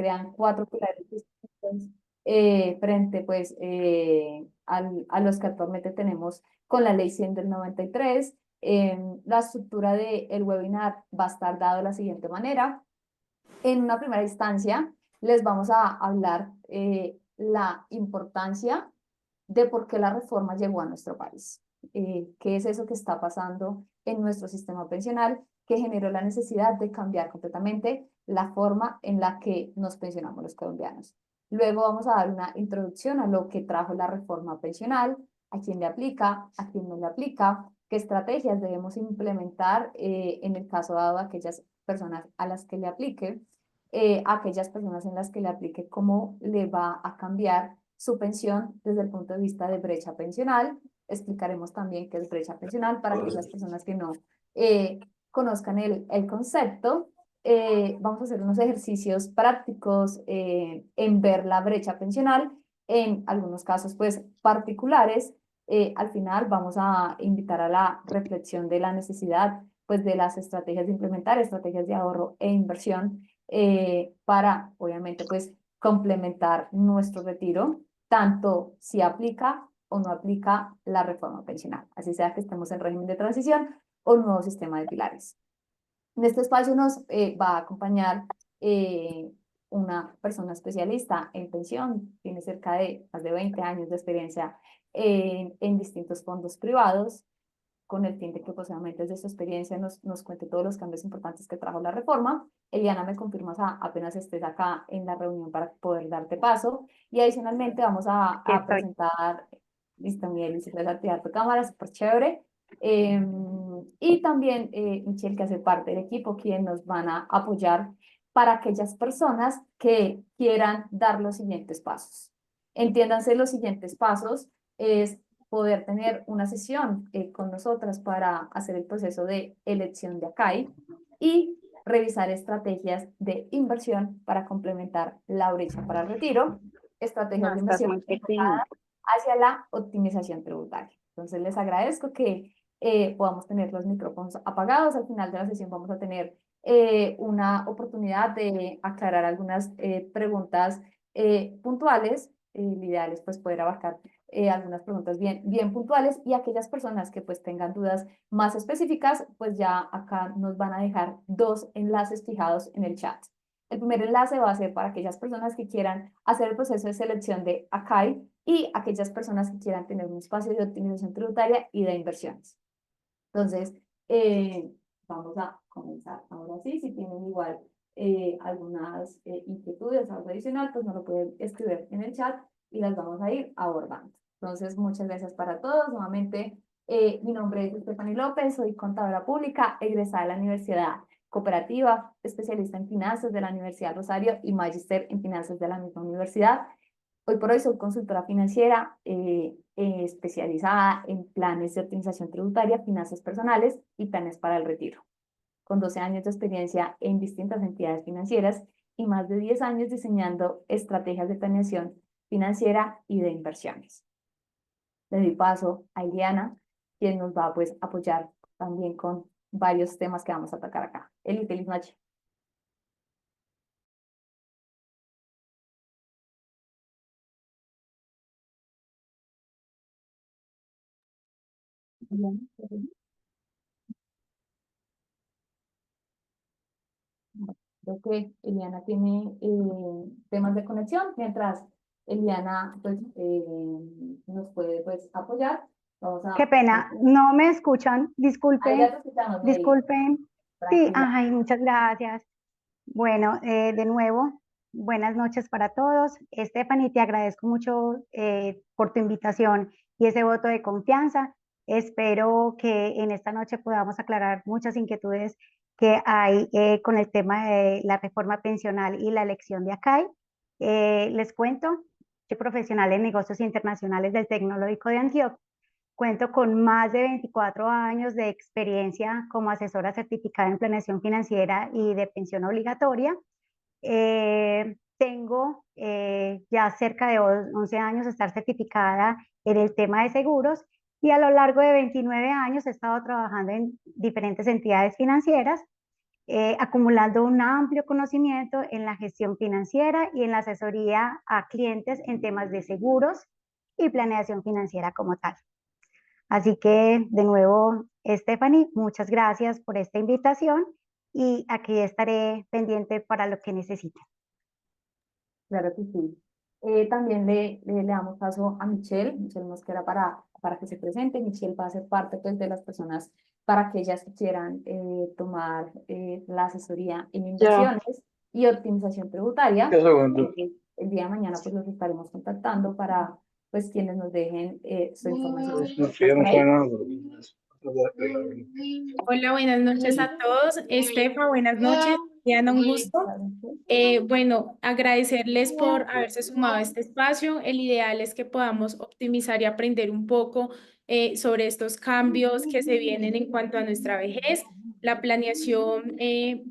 crean cuatro pilares distintos frente pues a los que actualmente tenemos con la Ley 100 del 93. La estructura del webinar va a estar dado de la siguiente manera. En una primera instancia, les vamos a hablar la importancia de por qué la reforma llegó a nuestro país. ¿Qué es eso que está pasando en nuestro sistema pensional que generó la necesidad de cambiar completamente la forma en la que nos pensionamos los colombianos? Luego vamos a dar una introducción a lo que trajo la reforma pensional, a quién le aplica, a quién no le aplica, qué estrategias debemos implementar en el caso dado a aquellas personas a las que le aplique, a aquellas personas en las que le aplique cómo le va a cambiar su pensión desde el punto de vista de brecha pensional. Explicaremos también qué es brecha pensional para aquellas personas que no conozcan el concepto. Vamos a hacer unos ejercicios prácticos en ver la brecha pensional, en algunos casos pues particulares. Al final vamos a invitar a la reflexión de la necesidad pues de las estrategias de implementar estrategias de ahorro e inversión para obviamente pues complementar nuestro retiro, tanto si aplica o no aplica la reforma pensional, así sea que estemos en régimen de transición o un nuevo sistema de pilares. En este espacio nos va a acompañar una persona especialista en pensión, tiene cerca de más de 20 años de experiencia en distintos fondos privados, con el fin de que posiblemente desde su experiencia nos cuente todos los cambios importantes que trajo la reforma. Eliana, me confirmas apenas estés acá en la reunión para poder darte paso. Y adicionalmente vamos Aquí a estoy. presentar, listo, Miguel, hiciste la actividad tu cámara, súper chévere. Y también Michelle, que hace parte del equipo, quien nos van a apoyar para aquellas personas que quieran dar los siguientes pasos. Entiéndanse los siguientes pasos, es poder tener una sesión con nosotras para hacer el proceso de elección de ACAI y revisar estrategias de inversión para complementar la brecha para el retiro, estrategias No, de estás inversión muy pequeño. hacia la optimización tributaria. Entonces les agradezco que podamos tener los micrófonos apagados. Al final de la sesión vamos a tener una oportunidad de aclarar algunas preguntas puntuales. Lo ideal es pues poder abarcar algunas preguntas bien puntuales y aquellas personas que pues tengan dudas más específicas, pues ya acá nos van a dejar dos enlaces fijados en el chat. El primer enlace va a ser para aquellas personas que quieran hacer el proceso de selección de ACAI y aquellas personas que quieran tener un espacio de optimización tributaria y de inversiones. Entonces, vamos a comenzar ahora sí. Si tienen igual algunas inquietudes, algo adicional, pues nos lo pueden escribir en el chat y las vamos a ir abordando. Entonces, muchas gracias para todos. Nuevamente, mi nombre es Stephanie López, soy contadora pública, egresada de la Universidad Cooperativa, especialista en finanzas de la Universidad Rosario y magíster en finanzas de la misma universidad. Hoy por hoy soy consultora financiera especializada en planes de optimización tributaria, finanzas personales y planes para el retiro, con 12 años de experiencia en distintas entidades financieras y más de 10 años diseñando estrategias de planeación financiera y de inversiones. Le doy paso a Eliana, quien nos va pues, a apoyar también con varios temas que vamos a tocar acá. Eli, feliz noche. Creo que Eliana tiene temas de conexión, mientras Eliana pues, nos puede pues, apoyar. Vamos Qué a... pena, no me escuchan. Ahí ya Disculpen, te escuchamos, Mary. disculpen. Sí, Tranquila. ay, muchas gracias. Bueno, de nuevo, buenas noches para todos. Stephanie, te agradezco mucho por tu invitación y ese voto de confianza. Espero que en esta noche podamos aclarar muchas inquietudes que hay con el tema de la reforma pensional y la elección de ACAI. Les cuento, soy profesional en negocios internacionales del Tecnológico de Antioquia. Cuento con más de 24 años de experiencia como asesora certificada en planeación financiera y de pensión obligatoria. Tengo ya cerca de 11 años de estar certificada en el tema de seguros y a lo largo de 29 años he estado trabajando en diferentes entidades financieras. acumulando un amplio conocimiento en la gestión financiera y en la asesoría a clientes en temas de seguros y planeación financiera como tal. Así que, de nuevo, Stephanie, muchas gracias por esta invitación y aquí estaré pendiente para lo que necesiten. Claro que sí. También le damos paso a Michelle Mosquera para que se presente. Michelle va a ser parte pues, de las personas para que ellas quieran tomar la asesoría en Ya, inversiones y optimización tributaria. qué segundo. El día de mañana pues los estaremos contactando para pues quienes nos dejen su información. No, ¿Estás yo no por sé ahí? nada. Hola, buenas noches a todos. Estefa, buenas noches. Diana, un gusto. Bueno, agradecerles por haberse sumado a este espacio. El ideal es que podamos optimizar y aprender un poco sobre estos cambios que se vienen en cuanto a nuestra vejez. La planeación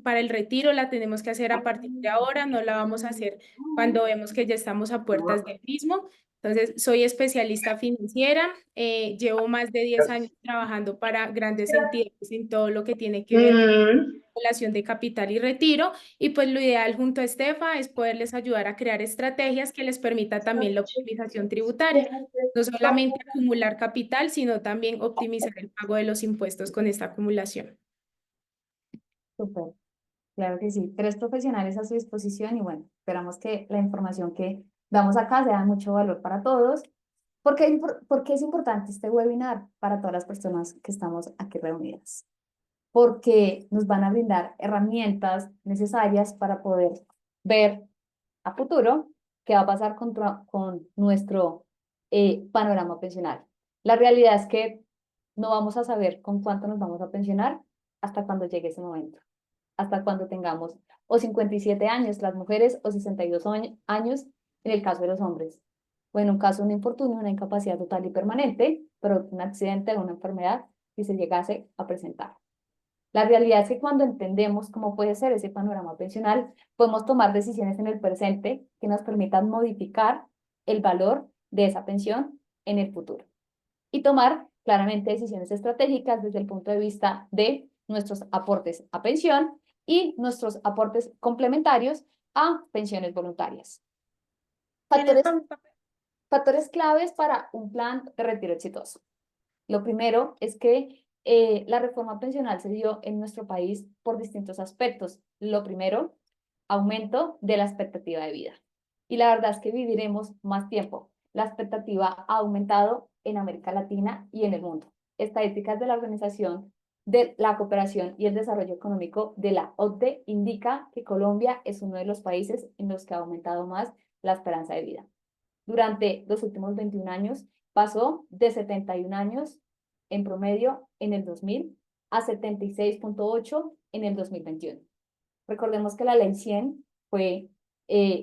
para el retiro la tenemos que hacer a partir de ahora, no la vamos a hacer cuando vemos que ya estamos a puertas del mismo. Entonces, soy especialista financiera, llevo más de 10 años trabajando para grandes entidades en todo lo que tiene que ver relación de capital y retiro, y pues lo ideal junto a Estefa es poderles ayudar a crear estrategias que les permita también la optimización tributaria, no solamente acumular capital, sino también optimizar el pago de los impuestos con esta acumulación. Súper. Claro que sí, 3 profesionales a su disposición y bueno, esperamos que la información que damos acá sea de mucho valor para todos. ¿Por qué es importante este webinar para todas las personas que estamos aquí reunidas? Porque nos van a brindar herramientas necesarias para poder ver a futuro qué va a pasar con nuestro panorama pensional. La realidad es que no vamos a saber con cuánto nos vamos a pensionar hasta cuando llegue ese momento, hasta cuando tengamos o 57 años las mujeres o 62 años en el caso de los hombres. O en un caso de un infortunio, una incapacidad total y permanente, pero un accidente o una enfermedad si se llegase a presentar. La realidad es que cuando entendemos cómo puede ser ese panorama pensional, podemos tomar decisiones en el presente que nos permitan modificar el valor de esa pensión en el futuro y tomar claramente decisiones estratégicas desde el punto de vista de nuestros aportes a pensión y nuestros aportes complementarios a pensiones voluntarias. Factores claves para un plan de retiro exitoso. Lo primero es que la reforma pensional se dio en nuestro país por distintos aspectos. Lo primero, aumento de la expectativa de vida. Y la verdad es que viviremos más tiempo. La expectativa ha aumentado en América Latina y en el mundo. Estadísticas de la Organización de la Cooperación y el Desarrollo Económico de la OCDE indica que Colombia es uno de los países en los que ha aumentado más la esperanza de vida. Durante los últimos 21 años, pasó de 71 años en promedio en el 2000 a 76,8 en el 2021. Recordemos que la ley 100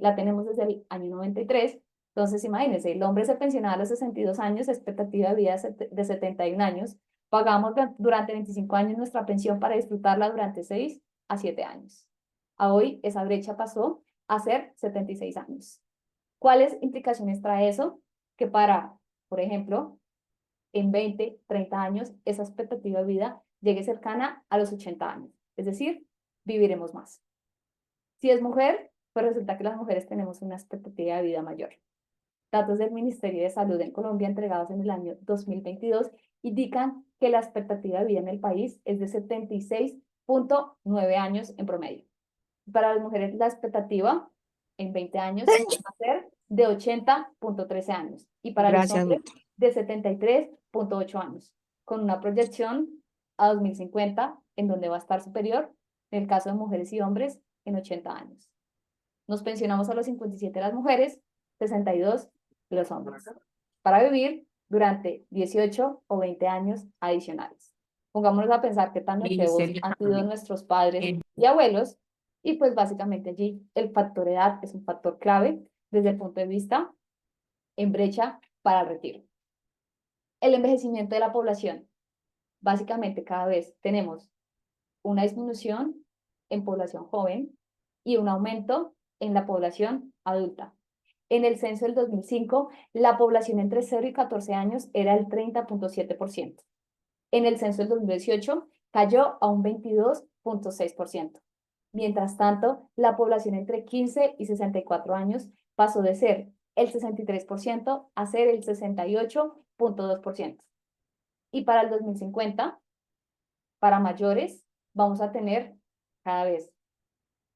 la tenemos desde el año 93. Entonces, imagínense, el hombre se pensionaba a los 62 años, expectativa de vida de 71 años. Pagamos durante 25 años nuestra pensión para disfrutarla durante 6 a 7 años. A hoy, esa brecha pasó a ser 76 años. ¿Cuáles implicaciones trae eso? Que por ejemplo, en 20, 30 años, esa expectativa de vida llegue cercana a los 80 años. Es decir, viviremos más. Si es mujer, pues resulta que las mujeres tenemos una expectativa de vida mayor. Datos del Ministerio de Salud en Colombia entregados en el año 2022 indican que la expectativa de vida en el país es de 76,9 años en promedio. Para las mujeres, la expectativa en 20 años va a ser de 80,13 años y para los hombres de 73,8 años, con una proyección a 2050 en donde va a estar superior en el caso de mujeres y hombres en 80 años. Nos pensionamos a los 57 las mujeres, 62 los hombres, para vivir durante 18 o 20 años adicionales. Pongámonos a pensar qué tan longevos han sido nuestros padres y abuelos, y pues básicamente allí el factor edad es un factor clave desde el punto de vista en brecha para el retiro. El envejecimiento de la población. Básicamente cada vez tenemos una disminución en población joven y un aumento en la población adulta. En el censo del 2005, la población entre 0 y 14 años era el 30,7%. En el censo del 2018 cayó a un 22,6%. Mientras tanto, la población entre 15 y 64 años pasó de ser el 63% a ser el 68,2%. Y para el 2050, para mayores, vamos a tener cada vez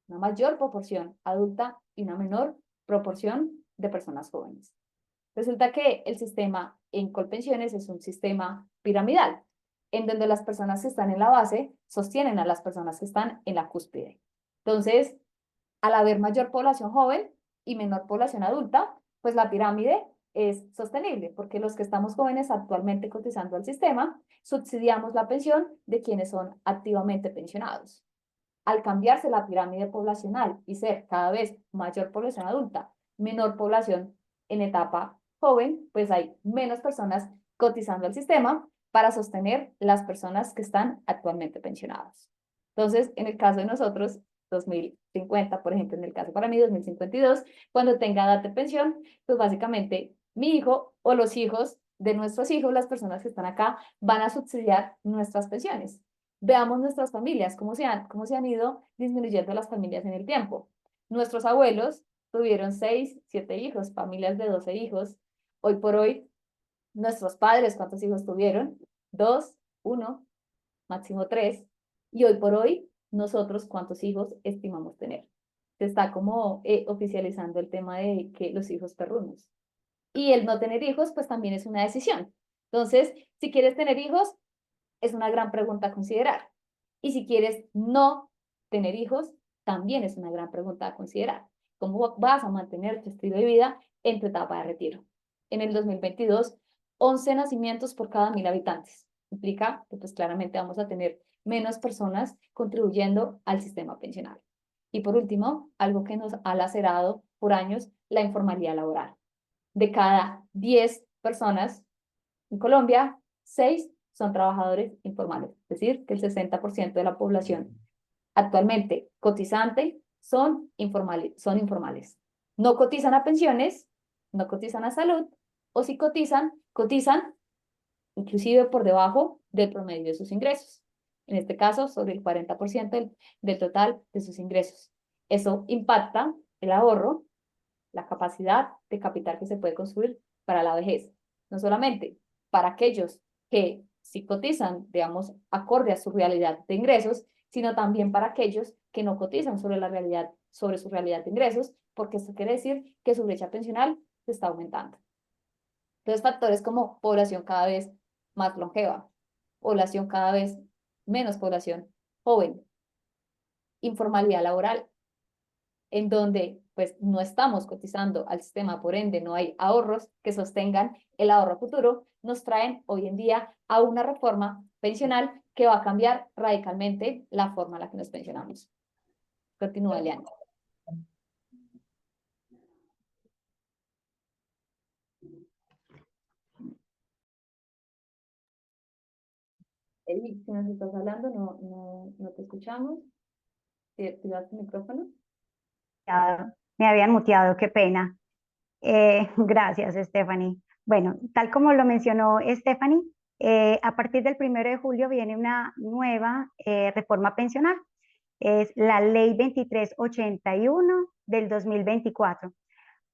una mayor proporción adulta y una menor proporción de personas jóvenes. Resulta que el sistema en Colpensiones es un sistema piramidal, en donde las personas que están en la base sostienen a las personas que están en la cúspide. Entonces, al haber mayor población joven y menor población adulta, pues la pirámide es sostenible, porque los que estamos jóvenes actualmente cotizando al sistema, subsidiamos la pensión de quienes son activamente pensionados. Al cambiarse la pirámide poblacional y ser cada vez mayor población adulta, menor población en etapa joven, pues hay menos personas cotizando al sistema para sostener las personas que están actualmente pensionadas. Entonces, en el caso de nosotros, 2050, por ejemplo, en el caso para mí, 2052, cuando tenga edad de pensión, pues básicamente mi hijo o los hijos de nuestros hijos, las personas que están acá, van a subsidiar nuestras pensiones. Veamos nuestras familias, cómo se han ido disminuyendo las familias en el tiempo. Nuestros abuelos tuvieron 6, 7 hijos, familias de 12 hijos. Hoy por hoy, nuestros padres, ¿cuántos hijos tuvieron? 2, 1, máximo 3. Y hoy por hoy, nosotros, ¿cuántos hijos estimamos tener? Se está como oficializando el tema de que los hijos perrunos. Y el no tener hijos, pues también es una decisión. Entonces, si quieres tener hijos, es una gran pregunta a considerar. Y si quieres no tener hijos, también es una gran pregunta a considerar. ¿Cómo vas a mantener tu estilo de vida en tu etapa de retiro? En el 2022, 11 nacimientos por cada 1.000 habitantes. Implica que pues claramente vamos a tener menos personas contribuyendo al sistema pensional. Y por último, algo que nos ha lacerado por años, la informalidad laboral. De cada 10 personas en Colombia, 6 son trabajadores informales, es decir, que el 60% de la población actualmente cotizante son informales. No cotizan a pensiones, no cotizan a salud, o si cotizan, cotizan inclusive por debajo del promedio de sus ingresos. En este caso, sobre el 40% del total de sus ingresos. Eso impacta el ahorro, la capacidad de capital que se puede construir para la vejez. No solamente para aquellos que sí cotizan, digamos, acorde a su realidad de ingresos, sino también para aquellos que no cotizan sobre su realidad de ingresos, porque esto quiere decir que su brecha pensional se está aumentando. Entonces, factores como población cada vez más longeva, población cada vez menos población joven, informalidad laboral, en donde pues no estamos cotizando al sistema, por ende no hay ahorros que sostengan el ahorro futuro, nos traen hoy en día a una reforma pensional que va a cambiar radicalmente la forma en la que nos pensionamos. Continúa, Eliana. Eli, si nos estás hablando, no te escuchamos. ¿Te activas tu micrófono? Me habían muteado, qué pena. Gracias, Stephanie. Bueno, tal como lo mencionó Stephanie, a partir del 1 de julio viene una nueva reforma pensional. Es la Ley 2381 del 2024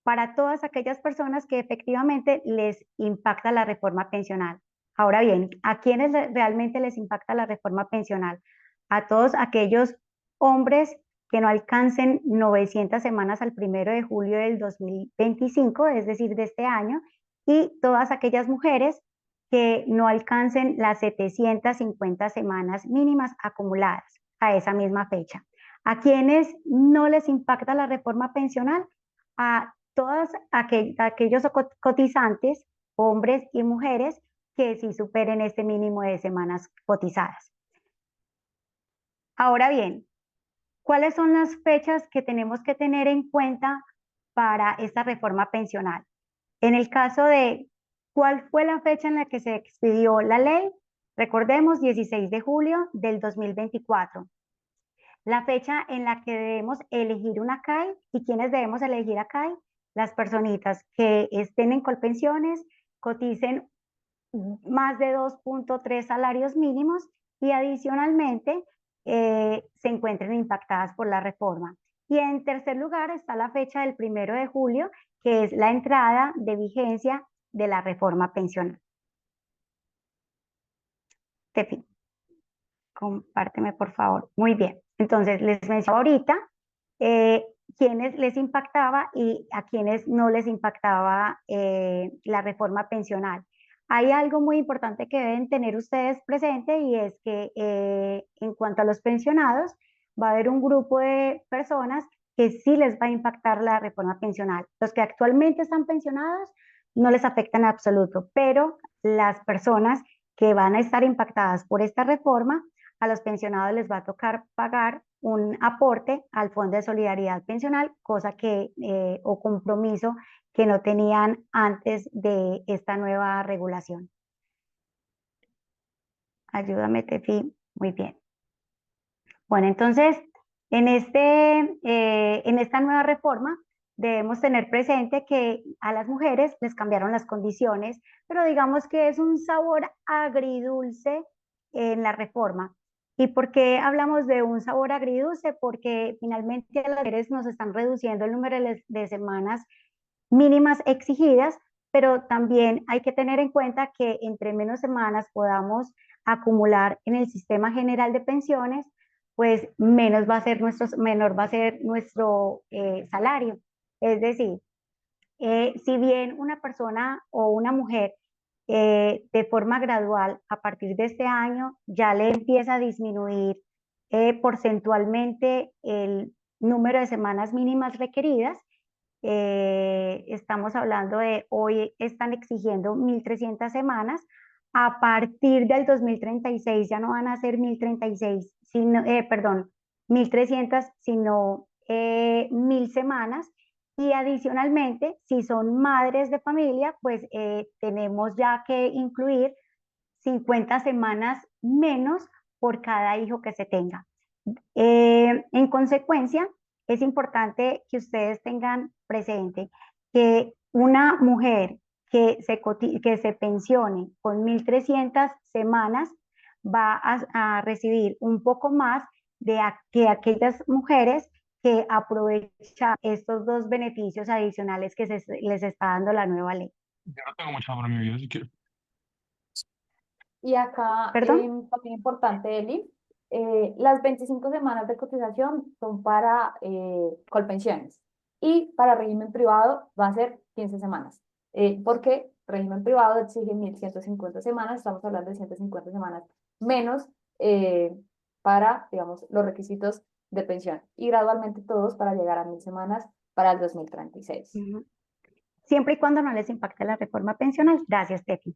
para todas aquellas personas que efectivamente les impacta la reforma pensional. Ahora bien, ¿a quiénes realmente les impacta la reforma pensional? A todos aquellos hombres que no alcancen 900 semanas al 1 de julio del 2025, es decir, de este año, y todas aquellas mujeres que no alcancen las 750 semanas mínimas acumuladas a esa misma fecha. ¿A quienes no les impacta la reforma pensional? A todos aquellos cotizantes, hombres y mujeres, que sí superen este mínimo de semanas cotizadas. Ahora bien, ¿cuáles son las fechas que tenemos que tener en cuenta para esta reforma pensional? En el caso de cuál fue la fecha en la que se expidió la ley, recordemos 16 de julio del 2024. La fecha en la que debemos elegir una CAI. ¿Y quiénes debemos elegir a CAI? Las personitas que estén en Colpensiones, coticen más de 2.3 salarios mínimos y adicionalmente se encuentren impactadas por la reforma. Y en tercer lugar está la fecha del 1 de julio, que es la entrada de vigencia de la reforma pensional. Tefi, compárteme por favor. Muy bien. Entonces, les menciono ahorita quiénes les impactaba y a quienes no les impactaba la reforma pensional. Hay algo muy importante que deben tener ustedes presente y es que en cuanto a los pensionados, va a haber un grupo de personas que sí les va a impactar la reforma pensional. Los que actualmente están pensionados no les afecta en absoluto, pero las personas que van a estar impactadas por esta reforma, a los pensionados les va a tocar pagar un aporte al Fondo de Solidaridad Pensional, cosa que, o compromiso que no tenían antes de esta nueva regulación. Ayúdame, Tefi. Muy bien. Bueno, entonces, en esta nueva reforma debemos tener presente que a las mujeres les cambiaron las condiciones, pero digamos que es un sabor agridulce en la reforma. ¿Y por qué hablamos de un sabor agridulce? Porque finalmente a las mujeres nos están reduciendo el número de semanas mínimas exigidas, pero también hay que tener en cuenta que entre menos semanas podamos acumular en el sistema general de pensiones, pues menor va a ser nuestro salario. Es decir, si bien una persona o una mujer de forma gradual a partir de este año ya le empieza a disminuir porcentualmente el número de semanas mínimas requeridas, estamos hablando de hoy están exigiendo 1.300 semanas, a partir del 2036 ya no van a ser 1.036, sino, perdón, 1.300, sino 1.000 semanas. Y adicionalmente, si son madres de familia, pues tenemos ya que incluir 50 semanas menos por cada hijo que se tenga. En consecuencia, es importante que ustedes tengan presente que una mujer que se pensione con 1.300 semanas va a recibir un poco más que aquellas mujeres que aprovechan estos dos beneficios adicionales que les está dando la nueva ley. Yo no tengo mucha para mi vida, si quieres. Y acá, ¿Perdón? también importante, Eli, las 25 semanas de cotización son para Colpensiones y para régimen privado va a ser 15 semanas. Porque régimen privado exige 1.150 semanas, estamos hablando de 150 semanas menos para, digamos, los requisitos de pensión y gradualmente todos para llegar a 1.000 semanas para el 2036. Siempre y cuando no les impacte la reforma pensional. Gracias, Tefi.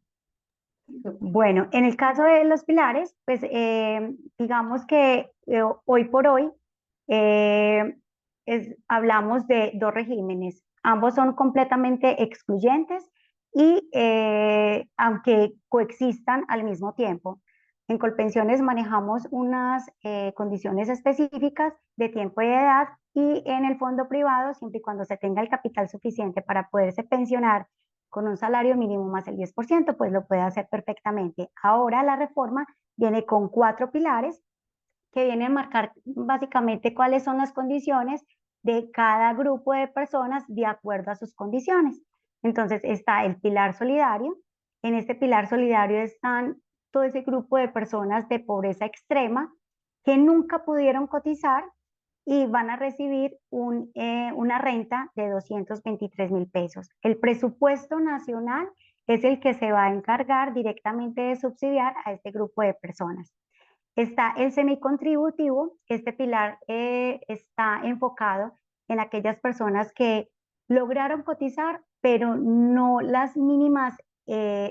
Bueno, en el caso de los pilares, pues digamos que hoy por hoy hablamos de dos regímenes. Ambos son completamente excluyentes y aunque coexistan al mismo tiempo. En Colpensiones manejamos unas condiciones específicas de tiempo y de edad y en el fondo privado, siempre y cuando se tenga el capital suficiente para poderse pensionar con un salario mínimo más el 10%, pues lo puede hacer perfectamente. Ahora la reforma viene con 4 pilares que vienen a marcar básicamente cuáles son las condiciones de cada grupo de personas de acuerdo a sus condiciones. Entonces está el pilar solidario. En este pilar solidario están todo ese grupo de personas de pobreza extrema que nunca pudieron cotizar y van a recibir una renta de 223.000 pesos. El presupuesto nacional es el que se va a encargar directamente de subsidiar a este grupo de personas. Está el semicontributivo. Este pilar está enfocado en aquellas personas que lograron cotizar, pero no las mínimas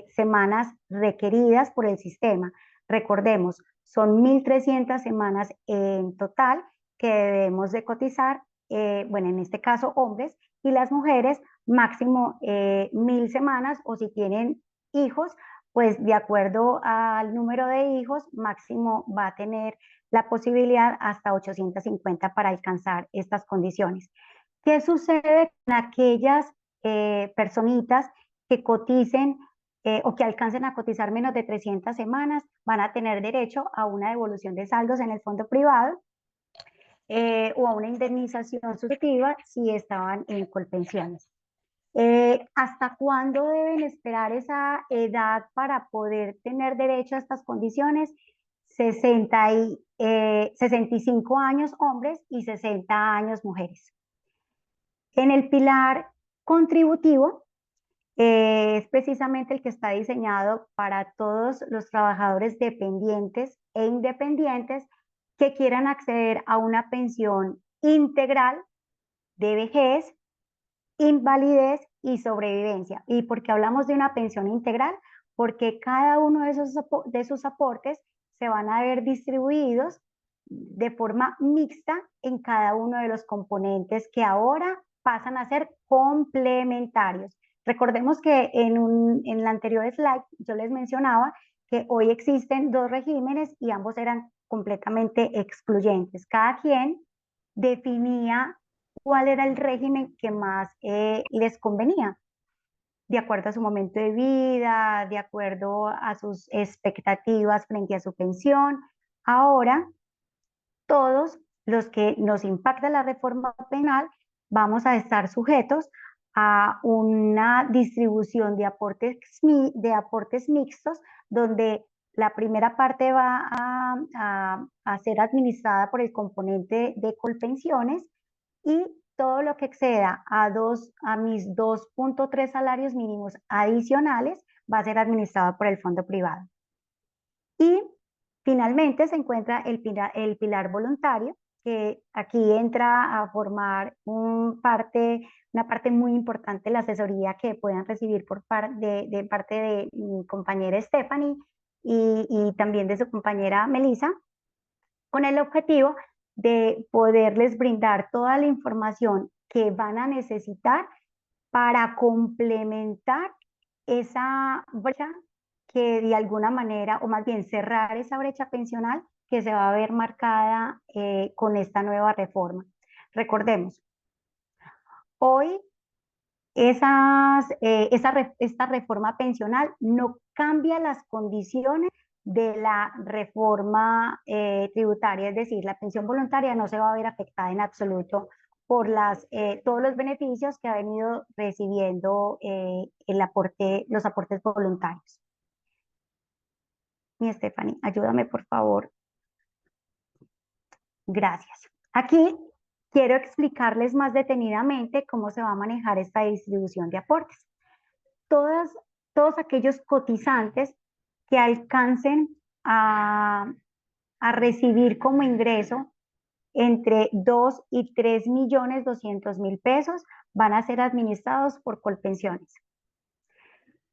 semanas requeridas por el sistema. Recordemos, son 1.300 semanas en total que debemos de cotizar, bueno, en este caso hombres, y las mujeres máximo 1.000 semanas, o si tienen hijos, pues de acuerdo al número de hijos, máximo va a tener la posibilidad hasta 850 para alcanzar estas condiciones. ¿Qué sucede con aquellas personitas que coticen o que alcancen a cotizar menos de 300 semanas van a tener derecho a una devolución de saldos en el fondo privado o a una indemnización sustitutiva si estaban en Colpensiones. ¿Hasta cuándo deben esperar esa edad para poder tener derecho a estas condiciones? 65 años hombres y 60 años mujeres. En el pilar contributivo, es precisamente el que está diseñado para todos los trabajadores dependientes e independientes que quieran acceder a una pensión integral de vejez, invalidez y sobrevivencia. ¿Y por qué hablamos de una pensión integral? Porque cada uno de esos aportes se van a ver distribuidos de forma mixta en cada uno de los componentes que ahora pasan a ser complementarios. Recordemos que en el anterior slide yo les mencionaba que hoy existen dos regímenes y ambos eran completamente excluyentes. Cada quien definía cuál era el régimen que más les convenía, de acuerdo a su momento de vida, de acuerdo a sus expectativas frente a su pensión. Ahora, todos los que nos impacta la reforma penal vamos a estar sujetos a una distribución de aportes mixtos, donde la primera parte va a ser administrada por el componente de Colpensiones y todo lo que exceda a mis 2.3 salarios mínimos adicionales va a ser administrado por el fondo privado. Y finalmente se encuentra el pilar voluntario, que aquí entra a formar una parte muy importante de la asesoría que puedan recibir de parte de mi compañera Stephanie y también de su compañera Melissa, con el objetivo de poderles brindar toda la información que van a necesitar para complementar esa brecha que de alguna manera, o más bien cerrar esa brecha pensional que se va a ver marcada con esta nueva reforma. Recordemos, hoy esta reforma pensional no cambia las condiciones de la reforma tributaria, es decir, la pensión voluntaria no se va a ver afectada en absoluto por todos los beneficios que ha venido recibiendo los aportes voluntarios. Mi Stephanie, ayúdame por favor. Gracias. Aquí quiero explicarles más detenidamente cómo se va a manejar esta distribución de aportes. Todos aquellos cotizantes que alcancen a recibir como ingreso entre 2 y 3.200.000 pesos van a ser administrados por Colpensiones.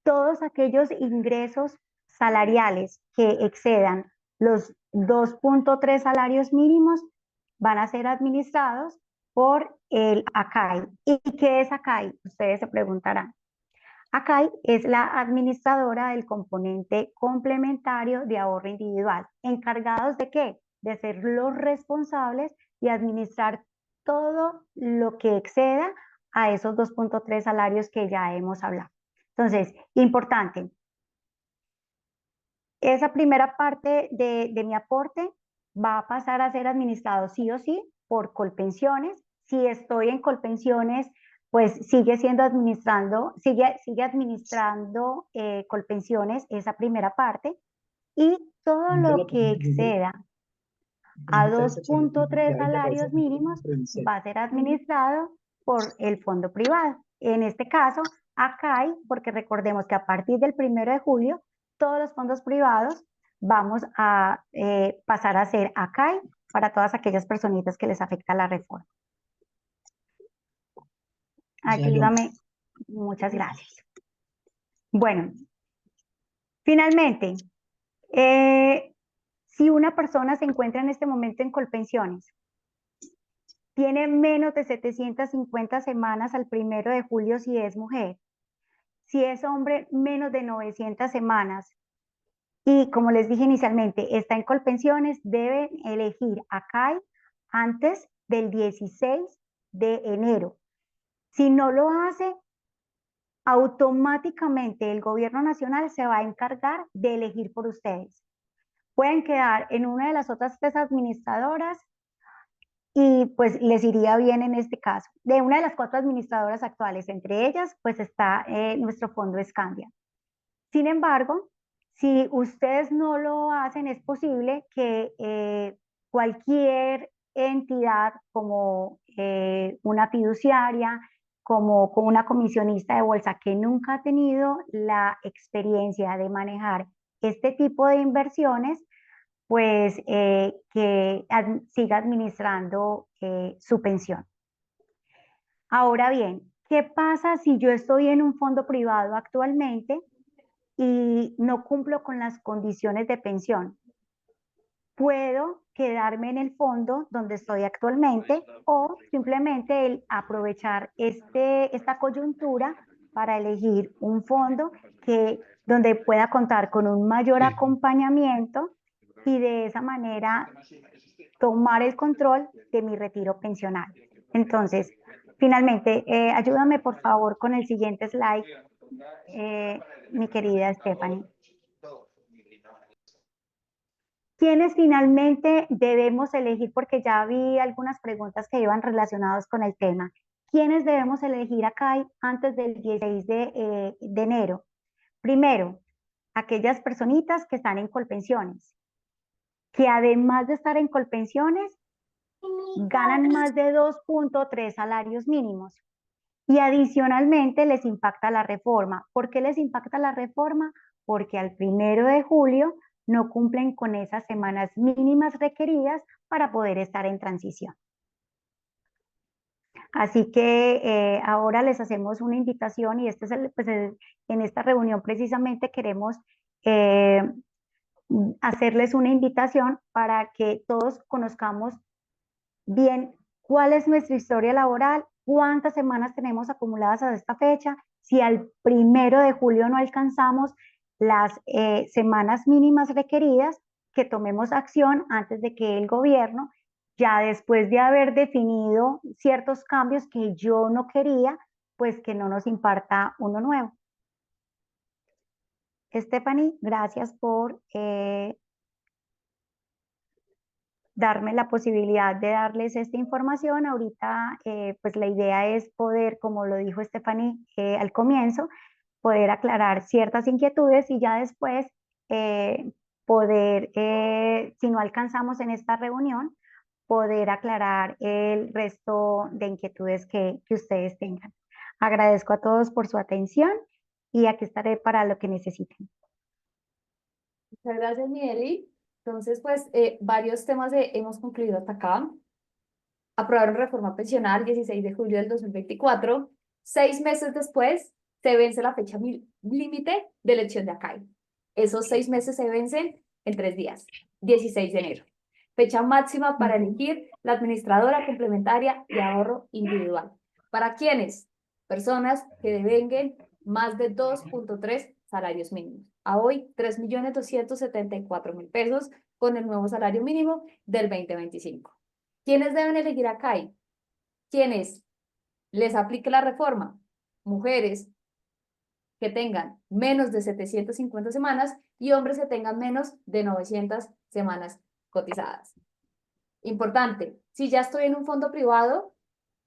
Todos aquellos ingresos salariales que excedan los 2.3 salarios mínimos van a ser administrados por el ACAI. ¿Y qué es ACAI? Ustedes se preguntarán. ACAI es la administradora del componente complementario de ahorro individual. ¿Encargados de qué? De ser los responsables de administrar todo lo que exceda a esos 2.3 salarios que ya hemos hablado. Entonces, importante, esa primera parte de mi aporte va a pasar a ser administrado sí o sí por Colpensiones. Si estoy en Colpensiones, pues sigue administrando Colpensiones esa primera parte, y todo lo que exceda a 2.3 salarios mínimos va a ser administrado por el fondo privado. En este caso, ACAI, porque recordemos que a partir del 1 de julio, todos los fondos privados vamos a pasar a ser ACAI para todas aquellas personitas que les afecta la reforma. Ayúdame. Muchas gracias. Bueno, finalmente, si una persona se encuentra en este momento en Colpensiones, tiene menos de 750 semanas al 1 de julio si es mujer, si es hombre, menos de 900 semanas, y como les dije inicialmente, está en Colpensiones, deben elegir ACAI antes del 16 de enero. Si no lo hace, automáticamente el gobierno nacional se va a encargar de elegir por ustedes. Pueden quedar en una de las otras 3 administradoras y pues les iría bien en este caso. De una de las 4 administradoras actuales, entre ellas pues está nuestro fondo Escandia. Sin embargo, si ustedes no lo hacen, es posible que cualquier entidad como una fiduciaria, como una comisionista de bolsa que nunca ha tenido la experiencia de manejar este tipo de inversiones, pues siga administrando su pensión. Ahora bien, ¿qué pasa si yo estoy en un fondo privado actualmente y no cumplo con las condiciones de pensión? Puedo quedarme en el fondo donde estoy actualmente o simplemente aprovechar esta coyuntura para elegir un fondo donde pueda contar con un mayor acompañamiento y de esa manera tomar el control de mi retiro pensional. Entonces, finalmente, ayúdame por favor con el siguiente slide, mi querida Stephanie. ¿Quiénes finalmente debemos elegir? Porque ya vi algunas preguntas que iban relacionadas con el tema. ¿Quiénes debemos elegir acá antes del 16 de enero? Primero, aquellas personitas que están en Colpensiones, que además de estar en Colpensiones, ganan más de 2.3 salarios mínimos. Y adicionalmente les impacta la reforma. ¿Por qué les impacta la reforma? Porque al 1 de julio no cumplen con esas semanas mínimas requeridas para poder estar en transición. Así que ahora les hacemos una invitación y este es en esta reunión precisamente queremos hacerles una invitación para que todos conozcamos bien cuál es nuestra historia laboral, cuántas semanas tenemos acumuladas a esta fecha, si al 1 de julio no alcanzamos las semanas mínimas requeridas, que tomemos acción antes de que el gobierno, ya después de haber definido ciertos cambios que yo no quería, pues que no nos imparta uno nuevo. Stephanie, gracias por darme la posibilidad de darles esta información. Ahorita, pues la idea es poder, como lo dijo Stephanie al comienzo, poder aclarar ciertas inquietudes y ya después poder, si no alcanzamos en esta reunión, poder aclarar el resto de inquietudes que ustedes tengan. Agradezco a todos por su atención y aquí estaré para lo que necesiten. Muchas gracias, Mieli. Entonces, pues, varios temas hemos concluido hasta acá. Aprobaron reforma pensional 16 de julio del 2024. 6 meses después se vence la fecha límite de elección de ACAI. Esos 6 meses se vencen en 3 días, 16 de enero. Fecha máxima para elegir la administradora complementaria de ahorro individual. ¿Para quiénes? Personas que devenguen más de 2.3 salarios mínimos. A hoy, 3.274.000 pesos con el nuevo salario mínimo del 2025. ¿Quiénes deben elegir a CAI? Quienes les aplique la reforma, mujeres que tengan menos de 750 semanas y hombres que tengan menos de 900 semanas cotizadas. Importante, si ya estoy en un fondo privado,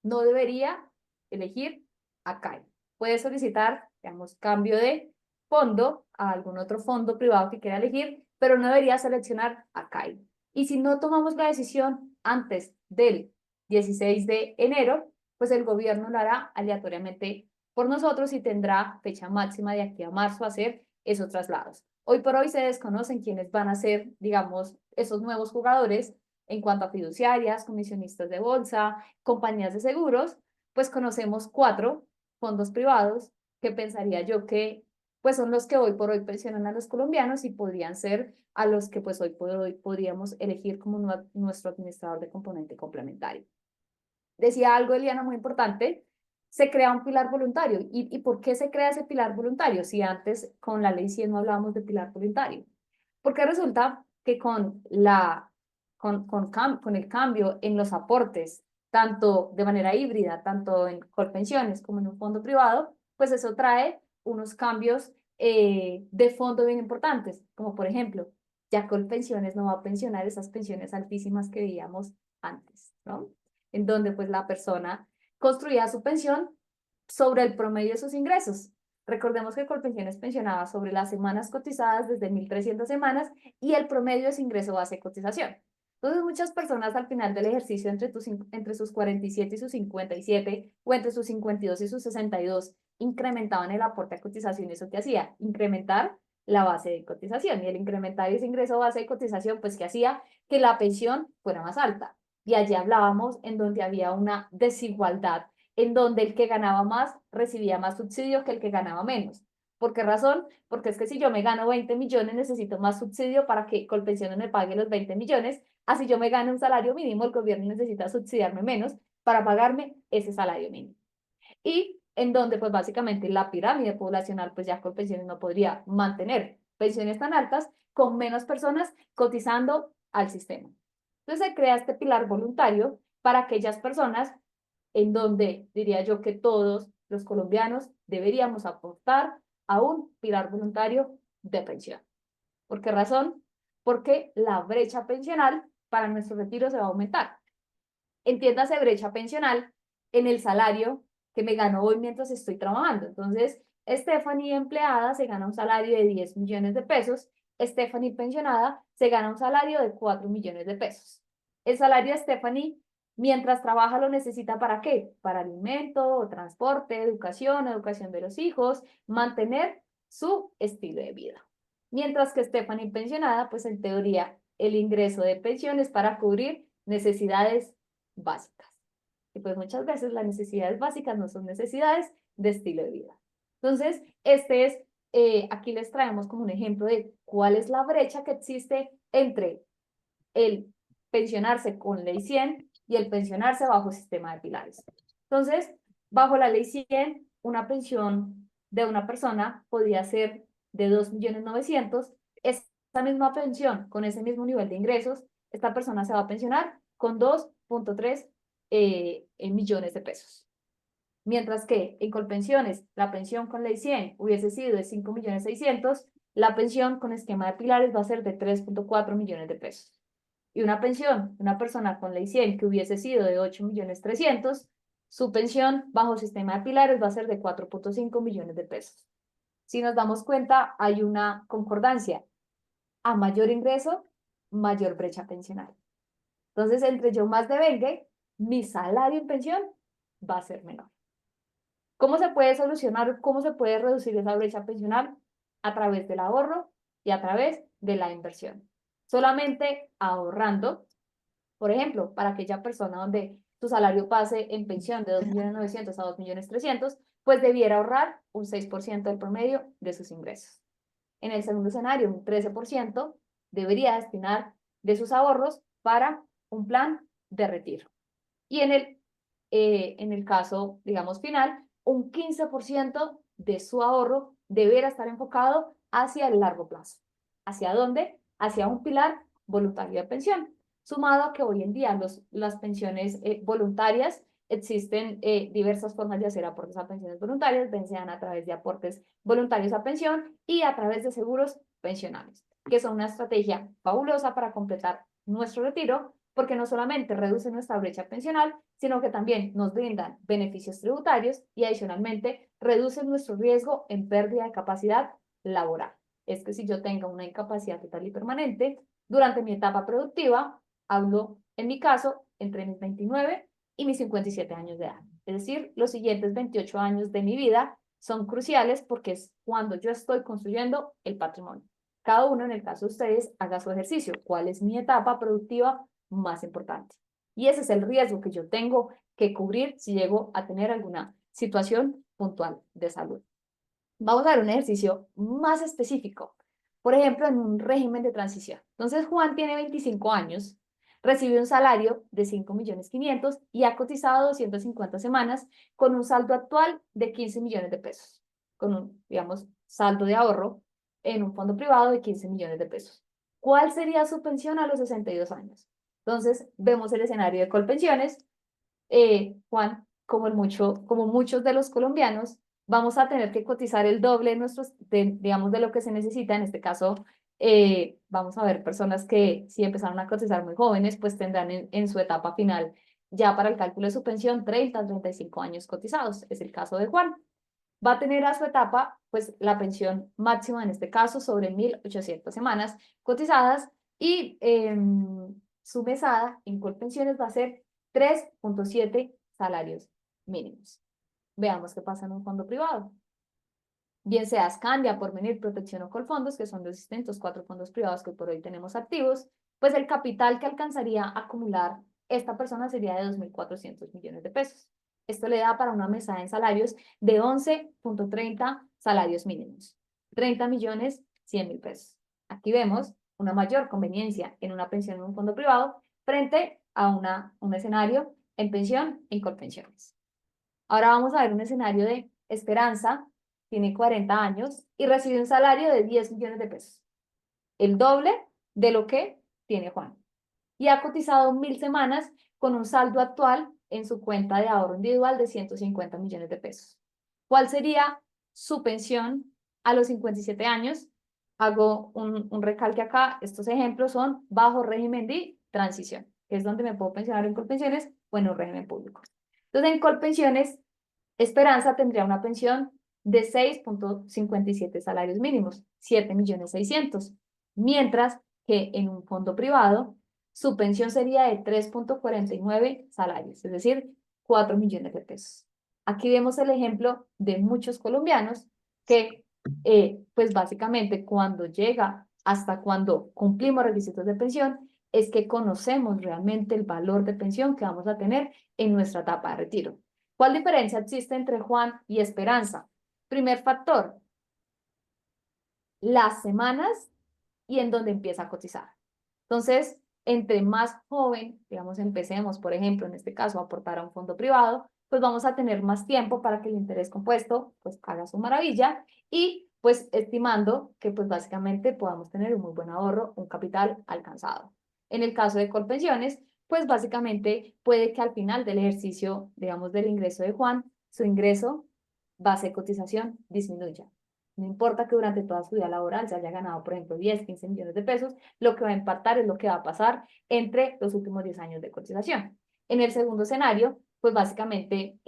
no debería elegir a CAI. Puede solicitar, digamos, cambio de fondo a algún otro fondo privado que quiera elegir, pero no debería seleccionar a CAI. Y si no tomamos la decisión antes del 16 de enero, pues el gobierno lo hará aleatoriamente por nosotros y tendrá fecha máxima de aquí a marzo a hacer esos traslados. Hoy por hoy se desconocen quiénes van a ser, digamos, esos nuevos jugadores en cuanto a fiduciarias, comisionistas de bolsa, compañías de seguros, pues conocemos 4 fondos privados que pensaría yo que pues son los que hoy por hoy pensionan a los colombianos y podrían ser a los que pues hoy por hoy podríamos elegir como nuestro administrador de componente complementario. Decía algo, Eliana, muy importante, se crea un pilar voluntario. ¿Y por qué se crea ese pilar voluntario? Si antes con la ley 100 no hablábamos de pilar voluntario. Porque resulta que con el cambio en los aportes, tanto de manera híbrida, tanto en Colpensiones como en un fondo privado, pues eso trae unos cambios de fondo bien importantes, como por ejemplo, ya Colpensiones no va a pensionar esas pensiones altísimas que veíamos antes, ¿no? En donde pues la persona construía su pensión sobre el promedio de sus ingresos. Recordemos que Colpensiones pensionaba sobre las semanas cotizadas desde 1.300 semanas y el promedio de su ingreso base de cotización. Entonces, muchas personas al final del ejercicio, entre sus 47 y sus 57, o entre sus 52 y sus 62, incrementaban el aporte a cotización. ¿Eso qué hacía? Incrementar la base de cotización. Y el incrementar ese ingreso base de cotización, pues, ¿qué hacía? Que la pensión fuera más alta. Y allí hablábamos en donde había una desigualdad, en donde el que ganaba más recibía más subsidio que el que ganaba menos. ¿Por qué razón? Porque es que si yo me gano 20 millones, necesito más subsidio para que Colpensiones me pague los 20 millones. Así yo me gano un salario mínimo, el gobierno necesita subsidiarme menos para pagarme ese salario mínimo. Y en donde pues básicamente la pirámide poblacional, pues ya Colpensiones no podría mantener pensiones tan altas con menos personas cotizando al sistema. Entonces se crea este pilar voluntario para aquellas personas en donde diría yo que todos los colombianos deberíamos aportar a un pilar voluntario de pensión. ¿Por qué razón? Porque la brecha pensional para nuestro retiro se va a aumentar. Entiéndase brecha pensional en el salario que me gano hoy mientras estoy trabajando. Entonces, Stephanie empleada se gana un salario de 10 millones de pesos, Stephanie pensionada se gana un salario de 4 millones de pesos. El salario de Stephanie, mientras trabaja, lo necesita ¿para qué? Para alimento, transporte, educación de los hijos, mantener su estilo de vida. Mientras que Stephanie pensionada, pues en teoría, el ingreso de pensión es para cubrir necesidades básicas. Y pues muchas veces las necesidades básicas no son necesidades de estilo de vida. Entonces, aquí les traemos como un ejemplo de cuál es la brecha que existe entre el pensionarse con ley 100 y el pensionarse bajo sistema de pilares. Entonces, bajo la ley 100, una pensión de una persona podía ser de 2.900.000. Esa misma pensión, con ese mismo nivel de ingresos, esta persona se va a pensionar con 2.3 millones de pesos. Mientras que en Colpensiones, la pensión con ley 100 hubiese sido de 5.600.000, la pensión con esquema de pilares va a ser de 3.4 millones de pesos. Y una pensión, una persona con ley 100 que hubiese sido de 8.300.000, su pensión bajo sistema de pilares va a ser de 4.5 millones de pesos. Si nos damos cuenta, hay una concordancia. A mayor ingreso, mayor brecha pensional. Entonces, entre yo más devengue, mi salario en pensión va a ser menor. ¿Cómo se puede solucionar, cómo se puede reducir esa brecha pensional? A través del ahorro y a través de la inversión. Solamente ahorrando, por ejemplo, para aquella persona donde su salario pase en pensión de 2.900.000 a 2.300.000, pues debiera ahorrar un 6% del promedio de sus ingresos. En el segundo escenario, un 13% debería destinar de sus ahorros para un plan de retiro. Y en el caso, digamos, final, un 15% de su ahorro deberá estar enfocado hacia el largo plazo. ¿Hacia dónde? Hacia un pilar voluntario de pensión. Sumado a que hoy en día las pensiones voluntarias, existen diversas formas de hacer aportes a pensiones voluntarias, bien sean a través de aportes voluntarios a pensión y a través de seguros pensionales, que son una estrategia fabulosa para completar nuestro retiro, porque no solamente reduce nuestra brecha pensional, sino que también nos brindan beneficios tributarios y adicionalmente reducen nuestro riesgo en pérdida de capacidad laboral. Es que si yo tengo una incapacidad total y permanente durante mi etapa productiva, hablo en mi caso entre mis 29 y mis 57 años de edad. Es decir, los siguientes 28 años de mi vida son cruciales porque es cuando yo estoy construyendo el patrimonio. Cada uno, en el caso de ustedes, haga su ejercicio. ¿Cuál es mi etapa productiva más importante? Y ese es el riesgo que yo tengo que cubrir si llego a tener alguna situación puntual de salud. Vamos a ver un ejercicio más específico. Por ejemplo, en un régimen de transición. Entonces, Juan tiene 25 años, recibe un salario de 5.500.000 y ha cotizado 250 semanas con un saldo actual de 15 millones de pesos, con un, digamos, saldo de ahorro en un fondo privado de 15 millones de pesos. ¿Cuál sería su pensión a los 62 años? Entonces, vemos el escenario de Colpensiones. Juan, como muchos de los colombianos, vamos a tener que cotizar el doble de nuestros, digamos, de lo que se necesita. En este caso, vamos a ver personas que si empezaron a cotizar muy jóvenes, pues tendrán en su etapa final ya para el cálculo de su pensión 30, 35 años cotizados. Es el caso de Juan. Va a tener a su etapa, pues, la pensión máxima, en este caso, sobre 1.800 semanas cotizadas y su mesada en Colpensiones va a ser 3.7 salarios mínimos. Veamos qué pasa en un fondo privado. Bien sea Scandia, Porvenir, Protección o Colfondos, que son los distintos 4 fondos privados que por hoy tenemos activos, pues el capital que alcanzaría a acumular esta persona sería de 2.400 millones de pesos. Esto le da para una mesada en salarios de 11.30 salarios mínimos, 30.100.000 pesos. Aquí vemos una mayor conveniencia en una pensión en un fondo privado frente a un escenario en pensión en Colpensiones. Ahora vamos a ver un escenario de Esperanza, tiene 40 años y recibe un salario de 10 millones de pesos, el doble de lo que tiene Juan. Y ha cotizado 1.000 semanas con un saldo actual en su cuenta de ahorro individual de 150 millones de pesos. ¿Cuál sería su pensión a los 57 años? Hago un recalque acá. Estos ejemplos son bajo régimen de transición, que es donde me puedo pensionar en Colpensiones o en un régimen público. Entonces, en Colpensiones, Esperanza tendría una pensión de 6.57 salarios mínimos, 7.600.000, mientras que en un fondo privado su pensión sería de 3.49 salarios, es decir, 4 millones de pesos. Aquí vemos el ejemplo de muchos colombianos que, pues básicamente hasta cuando cumplimos requisitos de pensión, es que conocemos realmente el valor de pensión que vamos a tener en nuestra etapa de retiro. ¿Cuál diferencia existe entre Juan y Esperanza? Primer factor, las semanas y en donde empieza a cotizar. Entonces, entre más joven, digamos, empecemos, por ejemplo, en este caso, a aportar a un fondo privado, pues vamos a tener más tiempo para que el interés compuesto pues haga su maravilla y pues estimando que pues básicamente podamos tener un muy buen ahorro, un capital alcanzado. En el caso de Colpensiones, pues básicamente puede que al final del ejercicio, digamos, del ingreso de Juan, su ingreso base de cotización disminuya. No importa que durante toda su vida laboral se haya ganado, por ejemplo, 10, 15 millones de pesos, lo que va a impactar es lo que va a pasar entre los últimos 10 años de cotización. En el segundo escenario, pues básicamente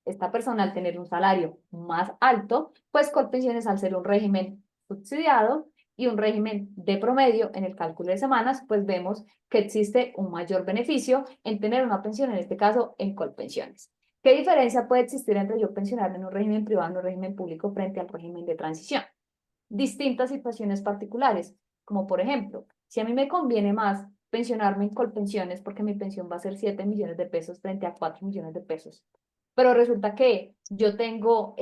esta persona al tener un salario más alto, pues Colpensiones al ser un régimen subsidiado y un régimen de promedio en el cálculo de semanas, pues vemos que existe un mayor beneficio en tener una pensión, en este caso en Colpensiones. ¿Qué diferencia puede existir entre yo pensionarme en un régimen privado y en un régimen público frente al régimen de transición? Distintas situaciones particulares, como por ejemplo, si a mí me conviene más pensionarme en Colpensiones porque mi pensión va a ser 7 millones de pesos frente a 4 millones de pesos, pero resulta que yo no tengo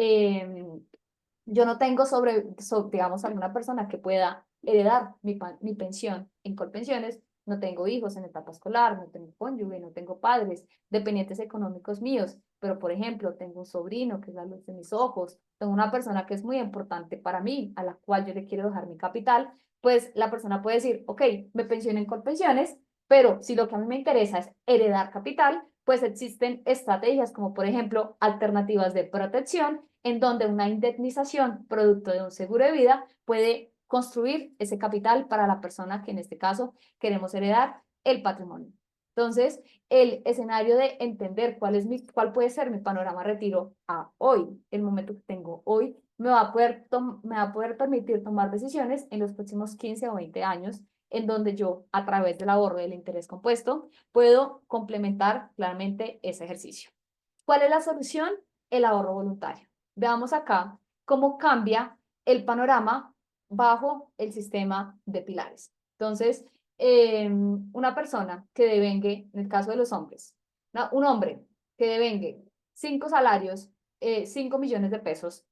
digamos, alguna persona que pueda heredar mi pensión en Colpensiones, no tengo hijos en etapa escolar, no tengo cónyuge, no tengo padres, dependientes económicos míos, pero por ejemplo, tengo un sobrino que es la luz de mis ojos, tengo una persona que es muy importante para mí, a la cual yo le quiero dejar mi capital, pues la persona puede decir, ok, me pensiono en Colpensiones, pero si lo que a mí me interesa es heredar capital, pues existen estrategias como por ejemplo alternativas de protección en donde una indemnización producto de un seguro de vida puede construir ese capital para la persona que en este caso queremos heredar el patrimonio. Entonces, el escenario de entender cuál puede ser mi panorama retiro a hoy, el momento que tengo hoy, me va a poder permitir tomar decisiones en los próximos 15 o 20 años, en donde yo, a través del ahorro del interés compuesto, puedo complementar claramente ese ejercicio. ¿Cuál es la solución? El ahorro voluntario. Veamos acá cómo cambia el panorama bajo el sistema de pilares. Entonces, una persona que devengue, en el caso de los hombres, un hombre que devengue 5 salarios, 5 millones de pesos,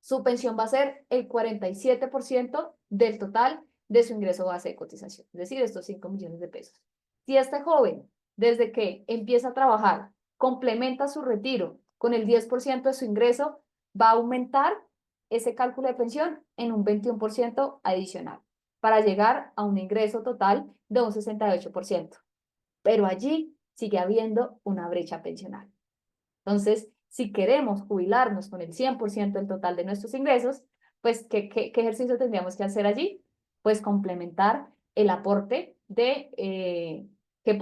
su pensión va a ser el 47% del total de su ingreso base de cotización, es decir, estos 5 millones de pesos. Si este joven, desde que empieza a trabajar, complementa su retiro con el 10% de su ingreso, va a aumentar ese cálculo de pensión en un 21% adicional, para llegar a un ingreso total de un 68%. Pero allí sigue habiendo una brecha pensional. Entonces, si queremos jubilarnos con el 100% del total de nuestros ingresos, pues ¿qué ejercicio tendríamos que hacer allí? Pues complementar el aporte que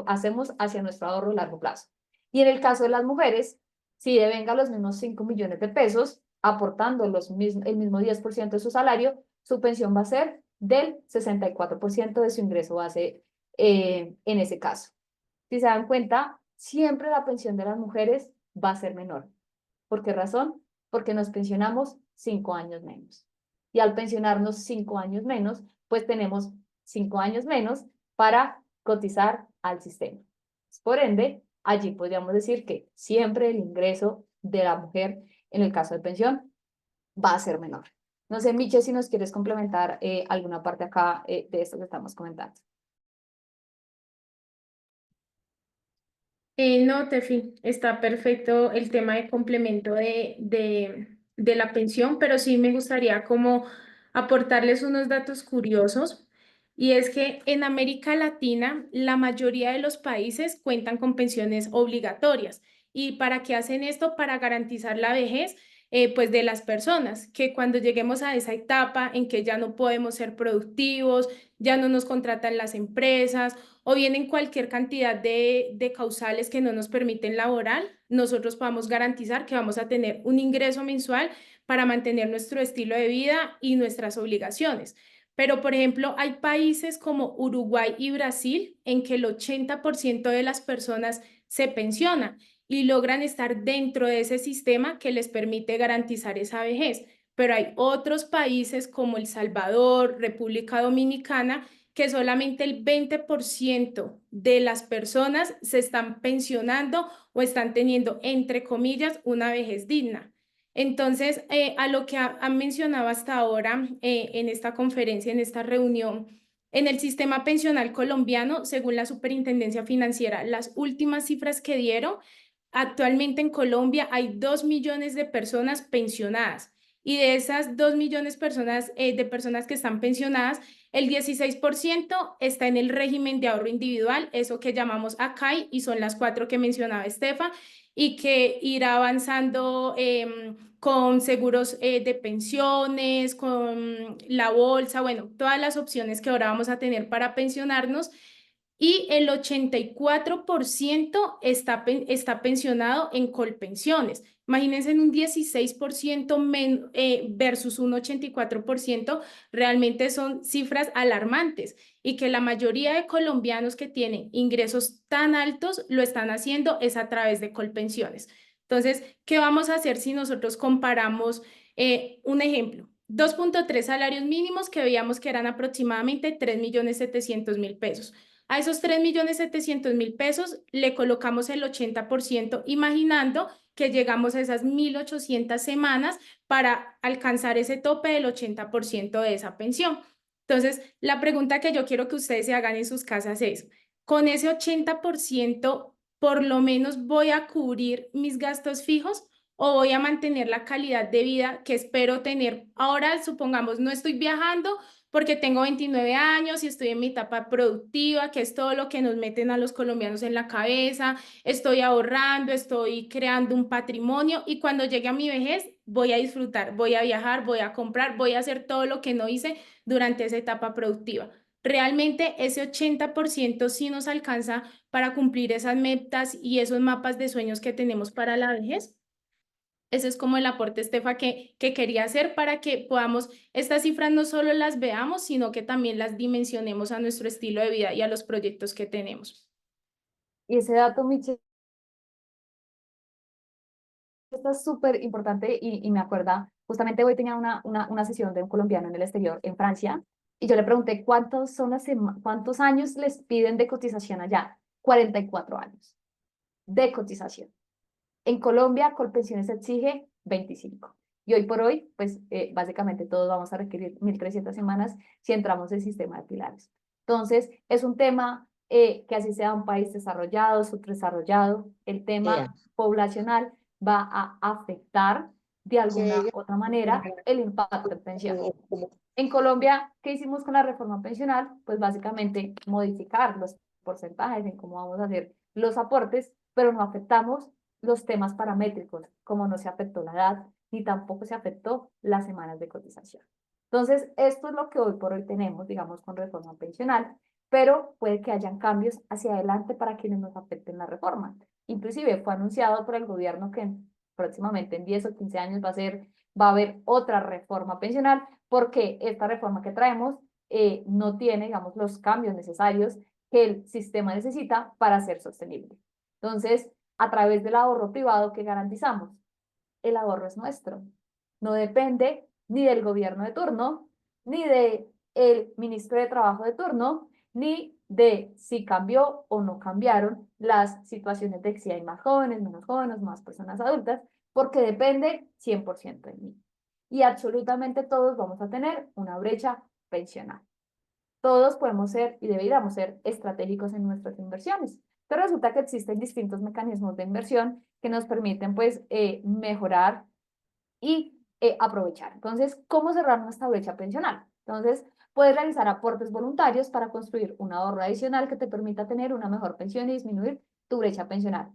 hacemos hacia nuestro ahorro a largo plazo. Y en el caso de las mujeres, si devenga los mismos 5 millones de pesos, aportando el mismo 10% de su salario, su pensión va a ser del 64% de su ingreso base en ese caso. Si se dan cuenta, siempre la pensión de las mujeres va a ser menor. ¿Por qué razón? Porque nos pensionamos 5 años menos. Y al pensionarnos 5 años menos, pues tenemos 5 años menos para cotizar al sistema. Por ende, allí podríamos decir que siempre el ingreso de la mujer, en el caso de pensión, va a ser menor. No sé, Miche, si nos quieres complementar alguna parte acá de esto que estamos comentando. No, Tefi, está perfecto el tema de complemento de la pensión, pero sí me gustaría como aportarles unos datos curiosos. Y es que en América Latina la mayoría de los países cuentan con pensiones obligatorias. ¿Y para qué hacen esto? Para garantizar la vejez pues de las personas, que cuando lleguemos a esa etapa en que ya no podemos ser productivos, ya no nos contratan las empresas o vienen cualquier cantidad de causales que no nos permiten laborar, nosotros podamos garantizar que vamos a tener un ingreso mensual para mantener nuestro estilo de vida y nuestras obligaciones. Pero, por ejemplo, hay países como Uruguay y Brasil en que el 80% de las personas se pensionan y logran estar dentro de ese sistema que les permite garantizar esa vejez. Pero hay otros países como El Salvador, República Dominicana, que solamente el 20% de las personas se están pensionando o están teniendo, entre comillas, una vejez digna. Entonces, a lo que han mencionado hasta ahora en esta conferencia, en esta reunión, en el sistema pensional colombiano, según la Superintendencia Financiera, las últimas cifras que dieron, actualmente en Colombia hay 2 millones de personas pensionadas. Y de esas 2 millones de personas que están pensionadas, el 16% está en el régimen de ahorro individual, eso que llamamos ACAI, y son las 4 que mencionaba Estefa, y que irá avanzando con seguros de pensiones, con la bolsa, bueno, todas las opciones que ahora vamos a tener para pensionarnos. Y el 84% está pensionado en Colpensiones. Imagínense en un 16% versus un 84%, realmente son cifras alarmantes y que la mayoría de colombianos que tienen ingresos tan altos lo están haciendo es a través de Colpensiones. Entonces, ¿qué vamos a hacer si nosotros comparamos un ejemplo? 2.3 salarios mínimos que veíamos que eran aproximadamente 3.700.000 pesos. A esos 3.700.000 pesos le colocamos el 80%, imaginando que llegamos a esas 1.800 semanas para alcanzar ese tope del 80% de esa pensión. Entonces, la pregunta que yo quiero que ustedes se hagan en sus casas es, ¿con ese 80% por lo menos voy a cubrir mis gastos fijos o voy a mantener la calidad de vida que espero tener? Ahora, supongamos, no estoy viajando porque tengo 29 años y estoy en mi etapa productiva, que es todo lo que nos meten a los colombianos en la cabeza, estoy ahorrando, estoy creando un patrimonio y cuando llegue a mi vejez voy a disfrutar, voy a viajar, voy a comprar, voy a hacer todo lo que no hice durante esa etapa productiva. Realmente ese 80% sí nos alcanza para cumplir esas metas y esos mapas de sueños que tenemos para la vejez. Ese es como el aporte, Estefa, que quería hacer para que podamos, estas cifras no solo las veamos, sino que también las dimensionemos a nuestro estilo de vida y a los proyectos que tenemos. Y ese dato, Michelle, está súper importante y me acuerda, justamente hoy tenía una sesión de un colombiano en el exterior, en Francia, y yo le pregunté cuántos años les piden de cotización allá. 44 años de cotización. En Colombia, Colpensiones exige 25. Y hoy por hoy, pues básicamente todos vamos a requerir 1.300 semanas si entramos en el sistema de pilares. Entonces, es un tema que así sea un país desarrollado, subdesarrollado, el tema poblacional va a afectar de alguna otra manera el impacto en pensión. En Colombia, ¿qué hicimos con la reforma pensional? Pues básicamente modificar los porcentajes en cómo vamos a hacer los aportes, pero no afectamos los temas paramétricos, como no se afectó la edad, ni tampoco se afectó las semanas de cotización. Entonces, esto es lo que hoy por hoy tenemos, digamos, con reforma pensional, pero puede que hayan cambios hacia adelante para quienes nos afecten la reforma. Inclusive fue anunciado por el gobierno que próximamente en 10 o 15 años va a haber otra reforma pensional, porque esta reforma que traemos no tiene, digamos, los cambios necesarios que el sistema necesita para ser sostenible. Entonces, a través del ahorro privado que garantizamos, el ahorro es nuestro. No depende ni del gobierno de turno, ni del ministro de Trabajo de turno, ni de si cambió o no cambiaron las situaciones de si hay más jóvenes, más personas adultas, porque depende 100% de mí. Y absolutamente todos vamos a tener una brecha pensional. Todos podemos ser y deberíamos ser estratégicos en nuestras inversiones. Pero resulta que existen distintos mecanismos de inversión que nos permiten pues mejorar y aprovechar. Entonces, ¿cómo cerrar nuestra brecha pensional? Entonces, puedes realizar aportes voluntarios para construir un ahorro adicional que te permita tener una mejor pensión y disminuir tu brecha pensional.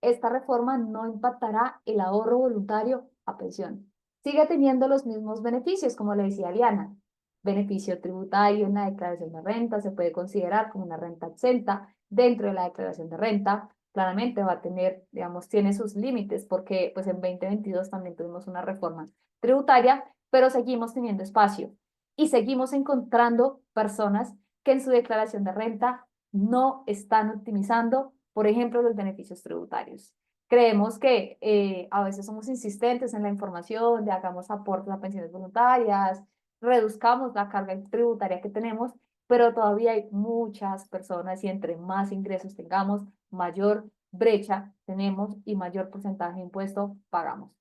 Esta reforma no impactará el ahorro voluntario a pensión. Sigue teniendo los mismos beneficios, como le decía Liana. Beneficio tributario en la declaración de renta se puede considerar como una renta exenta dentro de la declaración de renta. Claramente va a tener, digamos, tiene sus límites porque pues en 2022 también tuvimos una reforma tributaria, pero seguimos teniendo espacio y seguimos encontrando personas que en su declaración de renta no están optimizando, por ejemplo, los beneficios tributarios. Creemos que a veces somos insistentes en la información de hagamos aportes a pensiones voluntarias, reduzcamos la carga tributaria que tenemos, pero todavía hay muchas personas y entre más ingresos tengamos, mayor brecha tenemos y mayor porcentaje de impuesto pagamos.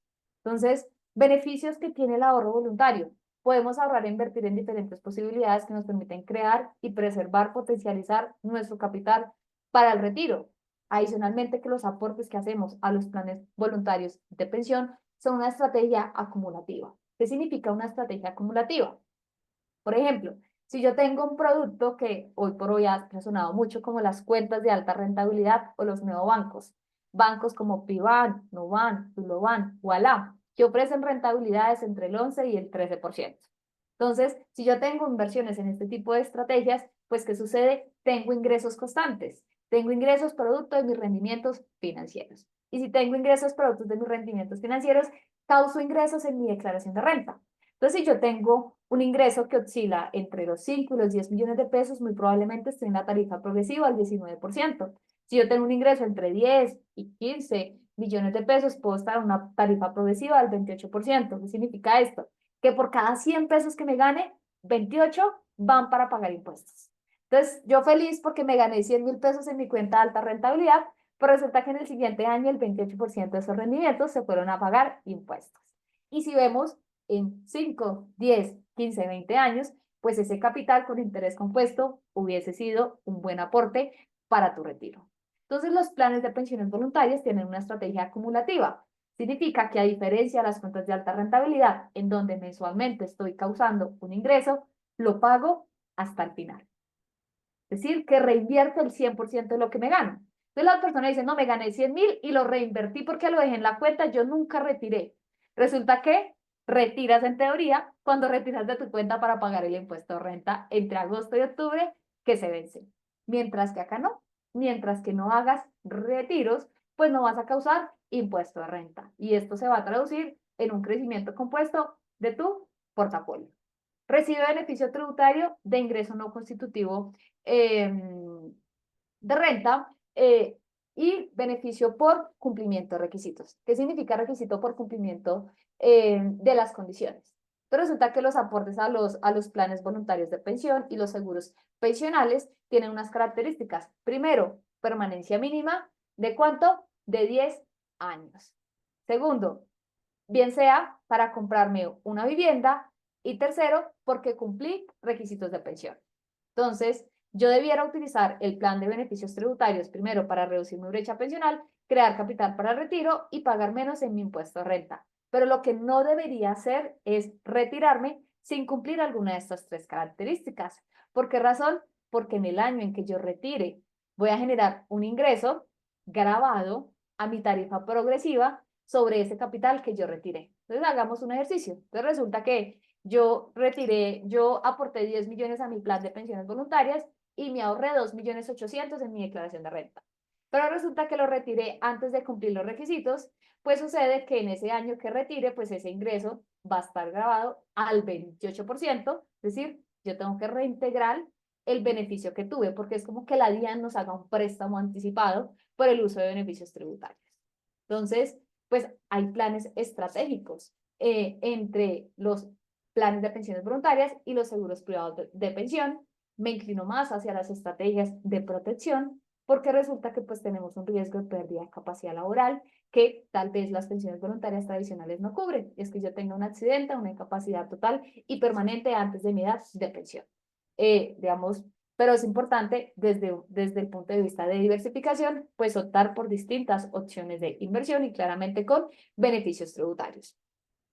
Entonces, beneficios que tiene el ahorro voluntario. Podemos ahorrar e invertir en diferentes posibilidades que nos permiten crear y preservar, potencializar nuestro capital para el retiro. Adicionalmente, que los aportes que hacemos a los planes voluntarios de pensión son una estrategia acumulativa. ¿Qué significa una estrategia acumulativa? Por ejemplo, si yo tengo un producto que hoy por hoy ha resonado mucho como las cuentas de alta rentabilidad o los neobancos, bancos como Piban, Nuban, Tuloban, Ualá, que ofrecen rentabilidades entre el 11 y el 13%. Entonces, si yo tengo inversiones en este tipo de estrategias, pues ¿qué sucede? Tengo ingresos constantes, tengo ingresos producto de mis rendimientos financieros. Y si tengo ingresos productos de mis rendimientos financieros, causo ingresos en mi declaración de renta. Entonces, si yo tengo un ingreso que oscila entre los 5 y los 10 millones de pesos, muy probablemente estoy en la tarifa progresiva al 19%. Si yo tengo un ingreso entre 10 y 15 millones de pesos, puedo estar en una tarifa progresiva al 28%. ¿Qué significa esto? Que por cada 100 pesos que me gane, 28 van para pagar impuestos. Entonces, yo feliz porque me gané 100.000 pesos en mi cuenta de alta rentabilidad, pero resulta que en el siguiente año el 28% de esos rendimientos se fueron a pagar impuestos. Y si vemos en 5, 10, 15, 20 años, pues ese capital con interés compuesto hubiese sido un buen aporte para tu retiro. Entonces, los planes de pensiones voluntarias tienen una estrategia acumulativa. Significa que a diferencia de las cuentas de alta rentabilidad, en donde mensualmente estoy causando un ingreso, lo pago hasta el final. Es decir, que reinvierto el 100% de lo que me gano. Entonces la persona dice, no, me gané 100.000 y lo reinvertí porque lo dejé en la cuenta, yo nunca retiré. Resulta que retiras en teoría cuando retiras de tu cuenta para pagar el impuesto de renta entre agosto y octubre que se vence. Mientras que acá no. Mientras que no hagas retiros, pues no vas a causar impuesto de renta. Y esto se va a traducir en un crecimiento compuesto de tu portafolio. Recibe beneficio tributario de ingreso no constitutivo de renta y beneficio por cumplimiento de requisitos. ¿Qué significa requisito por cumplimiento de las condiciones? Entonces resulta que los aportes a los planes voluntarios de pensión y los seguros pensionales tienen unas características. Primero, permanencia mínima. ¿De cuánto? De 10 años. Segundo, bien sea para comprarme una vivienda. Y tercero, porque cumplí requisitos de pensión. Entonces, yo debiera utilizar el plan de beneficios tributarios primero para reducir mi brecha pensional, crear capital para el retiro y pagar menos en mi impuesto de renta. Pero lo que no debería hacer es retirarme sin cumplir alguna de estas tres características. ¿Por qué razón? Porque en el año en que yo retire voy a generar un ingreso gravado a mi tarifa progresiva sobre ese capital que yo retiré. Entonces hagamos un ejercicio. Entonces resulta que yo aporté 10 millones a mi plan de pensiones voluntarias y me ahorré 2.800.000 en mi declaración de renta. Pero resulta que lo retiré antes de cumplir los requisitos, pues sucede que en ese año que retire, pues ese ingreso va a estar grabado al 28%, es decir, yo tengo que reintegrar el beneficio que tuve, porque es como que la DIAN nos haga un préstamo anticipado por el uso de beneficios tributarios. Entonces, pues hay planes estratégicos entre los planes de pensiones voluntarias y los seguros privados de pensión. Me inclino más hacia las estrategias de protección, porque resulta que pues tenemos un riesgo de pérdida de capacidad laboral que tal vez las pensiones voluntarias tradicionales no cubren. Es que yo tenga un accidente, una incapacidad total y permanente antes de mi edad de pensión. Digamos, pero es importante desde el punto de vista de diversificación, pues optar por distintas opciones de inversión y claramente con beneficios tributarios.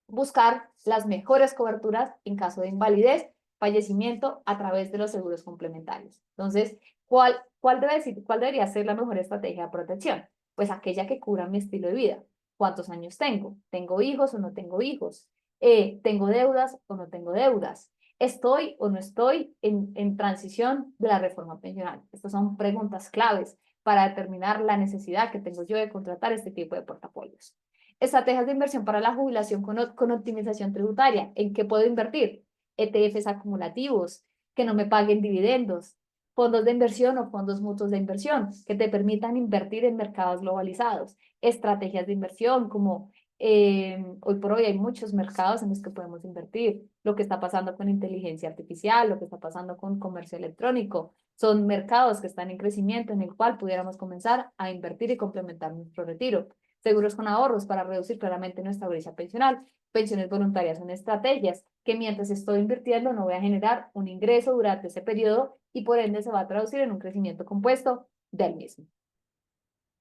Buscar las mejores coberturas en caso de invalidez, fallecimiento a través de los seguros complementarios. Entonces, ¿cuál debería ser la mejor estrategia de protección? Pues aquella que cubra mi estilo de vida. ¿Cuántos años tengo? ¿Tengo hijos o no tengo hijos? ¿Tengo deudas o no tengo deudas? ¿Estoy o no estoy en transición de la reforma pensional? Estas son preguntas claves para determinar la necesidad que tengo yo de contratar este tipo de portafolios. Estrategias de inversión para la jubilación con optimización tributaria. ¿En qué puedo invertir? ETFs acumulativos, que no me paguen dividendos, fondos de inversión o fondos mutuos de inversión, que te permitan invertir en mercados globalizados. Estrategias de inversión como hoy por hoy hay muchos mercados en los que podemos invertir. Lo que está pasando con inteligencia artificial, lo que está pasando con comercio electrónico, son mercados que están en crecimiento en el cual pudiéramos comenzar a invertir y complementar nuestro retiro. Seguros con ahorros para reducir claramente nuestra brecha pensional. Pensiones voluntarias son estrategias que mientras estoy invirtiendo no voy a generar un ingreso durante ese periodo y por ende se va a traducir en un crecimiento compuesto del mismo.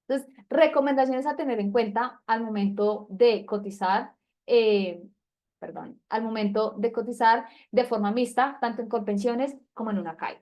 Entonces, recomendaciones a tener en cuenta al momento de cotizar, al momento de cotizar de forma mixta, tanto en Colpensiones como en una CAI.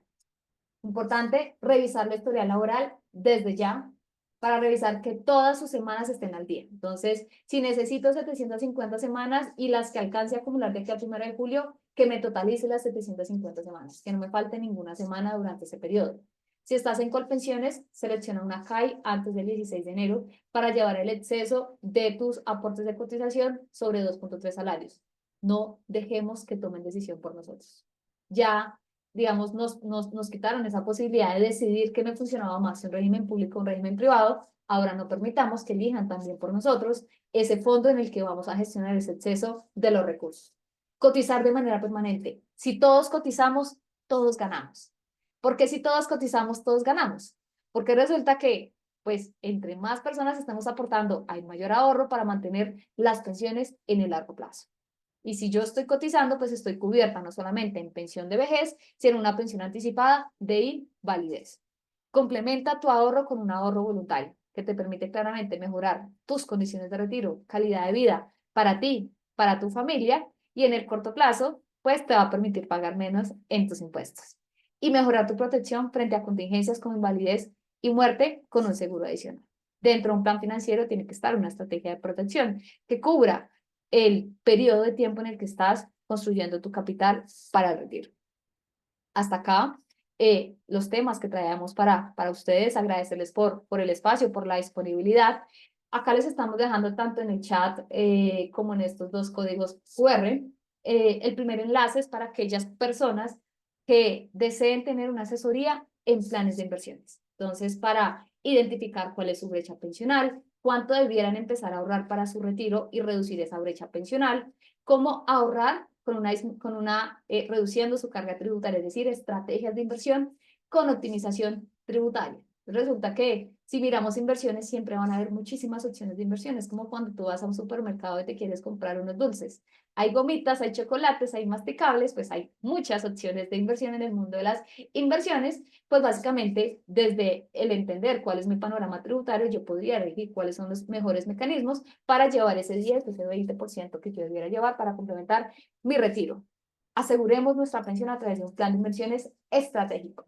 Importante revisar la historial laboral desde ya para revisar que todas sus semanas estén al día. Entonces, si necesito 750 semanas y las que alcance a acumular de aquí al 1 de julio, que me totalice las 750 semanas, que no me falte ninguna semana durante ese periodo. Si estás en Colpensiones, selecciona una CAI antes del 16 de enero para llevar el exceso de tus aportes de cotización sobre 2.3 salarios. No dejemos que tomen decisión por nosotros. Ya, digamos, nos quitaron esa posibilidad de decidir qué me funcionaba más, un régimen público o un régimen privado. Ahora no permitamos que elijan también por nosotros ese fondo en el que vamos a gestionar ese exceso de los recursos. Cotizar de manera permanente. Si todos cotizamos, todos ganamos. Porque si todos cotizamos, todos ganamos. Porque resulta que, pues, entre más personas estamos aportando, hay mayor ahorro para mantener las pensiones en el largo plazo. Y si yo estoy cotizando, pues estoy cubierta no solamente en pensión de vejez, sino en una pensión anticipada de invalidez. Complementa tu ahorro con un ahorro voluntario, que te permite claramente mejorar tus condiciones de retiro, calidad de vida para ti, para tu familia, y en el corto plazo, pues te va a permitir pagar menos en tus impuestos. Y mejorar tu protección frente a contingencias como invalidez y muerte con un seguro adicional. Dentro de un plan financiero tiene que estar una estrategia de protección que cubra el periodo de tiempo en el que estás construyendo tu capital para el retiro. Hasta acá los temas que traíamos para ustedes, agradecerles por el espacio, por la disponibilidad. Acá les estamos dejando tanto en el chat como en estos dos códigos QR. El primer enlace es para aquellas personas que deseen tener una asesoría en planes de inversiones. Entonces, para identificar cuál es su brecha pensional, cuánto debieran empezar a ahorrar para su retiro y reducir esa brecha pensional, cómo ahorrar reduciendo su carga tributaria, es decir, estrategias de inversión con optimización tributaria. Resulta que si miramos inversiones, siempre van a haber muchísimas opciones de inversiones, como cuando tú vas a un supermercado y te quieres comprar unos dulces. Hay gomitas, hay chocolates, hay masticables, pues hay muchas opciones de inversión en el mundo de las inversiones. Pues básicamente, desde el entender cuál es mi panorama tributario, yo podría elegir cuáles son los mejores mecanismos para llevar ese 10, ese 20% que yo debiera llevar para complementar mi retiro. Aseguremos nuestra pensión a través de un plan de inversiones estratégico.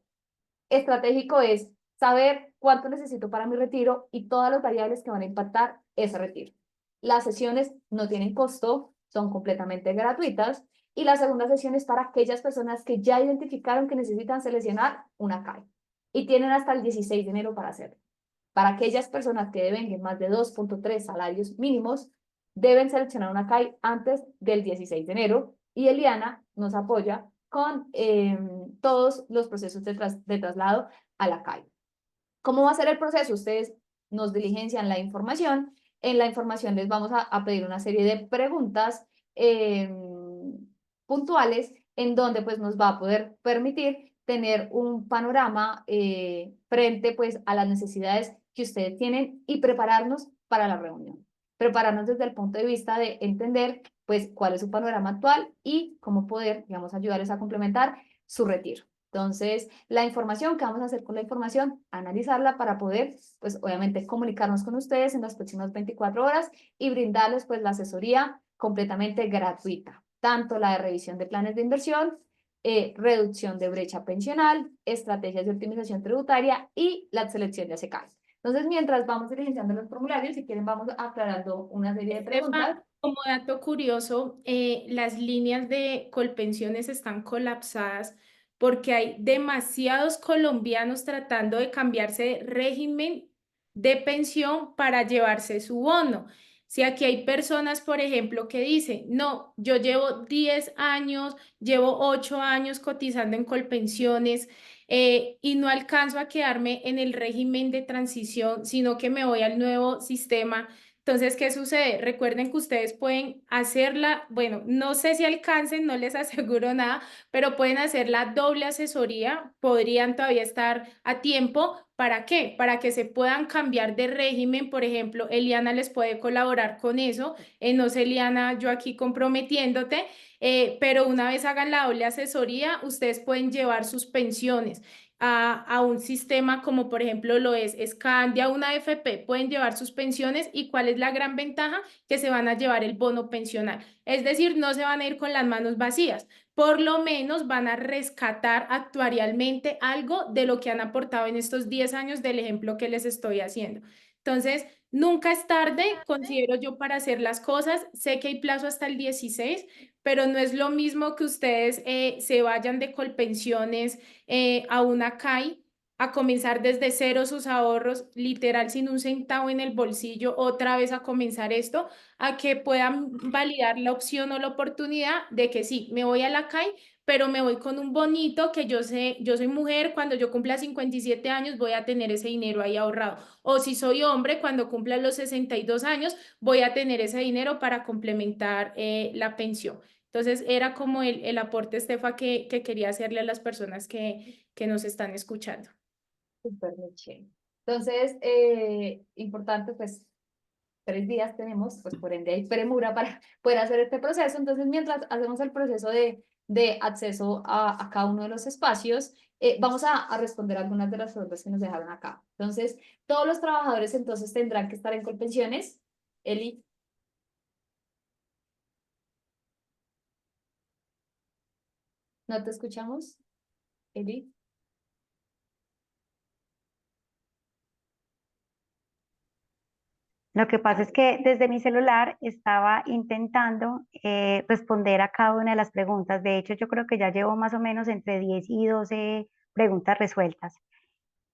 Estratégico es saber cuánto necesito para mi retiro y todas las variables que van a impactar ese retiro. Las sesiones no tienen costo, son completamente gratuitas. Y la segunda sesión es para aquellas personas que ya identificaron que necesitan seleccionar una CAI y tienen hasta el 16 de enero para hacerlo. Para aquellas personas que deben más de 2.3 salarios mínimos, deben seleccionar una CAI antes del 16 de enero y Eliana nos apoya con todos los procesos de traslado a la CAI. ¿Cómo va a ser el proceso? Ustedes nos diligencian la información. En la información les vamos a pedir una serie de preguntas puntuales en donde pues nos va a poder permitir tener un panorama frente pues a las necesidades que ustedes tienen y prepararnos para la reunión. Prepararnos desde el punto de vista de entender pues cuál es su panorama actual y cómo poder, digamos, ayudarles a complementar su retiro. Entonces, la información, ¿qué vamos a hacer con la información? Analizarla para poder, pues obviamente, comunicarnos con ustedes en las próximas 24 horas y brindarles pues la asesoría completamente gratuita, tanto la de revisión de planes de inversión, reducción de brecha pensional, estrategias de optimización tributaria y la selección de ACCAI. Entonces, mientras vamos diligenciando los formularios, si quieren vamos aclarando una serie de preguntas. Como dato curioso, las líneas de Colpensiones están colapsadas porque hay demasiados colombianos tratando de cambiarse de régimen de pensión para llevarse su bono. Si aquí hay personas, por ejemplo, que dicen, no, yo llevo 10 años, llevo 8 años cotizando en Colpensiones y no alcanzo a quedarme en el régimen de transición, sino que me voy al nuevo sistema. Entonces, ¿qué sucede? Recuerden que ustedes pueden hacerla, bueno, no sé si alcancen, no les aseguro nada, pero pueden hacer la doble asesoría, podrían todavía estar a tiempo. ¿Para qué? Para que se puedan cambiar de régimen. Por ejemplo, Eliana les puede colaborar con eso. No sé, Eliana, yo aquí comprometiéndote, pero una vez hagan la doble asesoría, ustedes pueden llevar sus pensiones a un sistema como por ejemplo lo es Scandia, una AFP, pueden llevar sus pensiones y cuál es la gran ventaja que se van a llevar el bono pensional. Es decir, no se van a ir con las manos vacías, por lo menos van a rescatar actuarialmente algo de lo que han aportado en estos 10 años del ejemplo que les estoy haciendo. Entonces, nunca es tarde, considero yo, para hacer las cosas. Sé que hay plazo hasta el 16, pero no es lo mismo que ustedes se vayan de Colpensiones a una CAI, a comenzar desde cero sus ahorros, literal sin un centavo en el bolsillo, otra vez a comenzar esto, a que puedan validar la opción o la oportunidad de que sí, me voy a la CAI, pero me voy con un bonito que yo sé, yo soy mujer, cuando yo cumpla 57 años voy a tener ese dinero ahí ahorrado. O si soy hombre, cuando cumpla los 62 años voy a tener ese dinero para complementar la pensión. Entonces era como el aporte, Estefa, que quería hacerle a las personas que nos están escuchando. Súper chévere. Entonces, importante, pues 3 días tenemos, pues por ende hay premura para poder hacer este proceso. Entonces, mientras hacemos el proceso de acceso a cada uno de los espacios, vamos a responder algunas de las preguntas que nos dejaron acá. Entonces, todos los trabajadores entonces tendrán que estar en Colpensiones. Eli. ¿No te escuchamos? Eli. Lo que pasa es que desde mi celular estaba intentando responder a cada una de las preguntas. De hecho, yo creo que ya llevo más o menos entre 10 y 12 preguntas resueltas.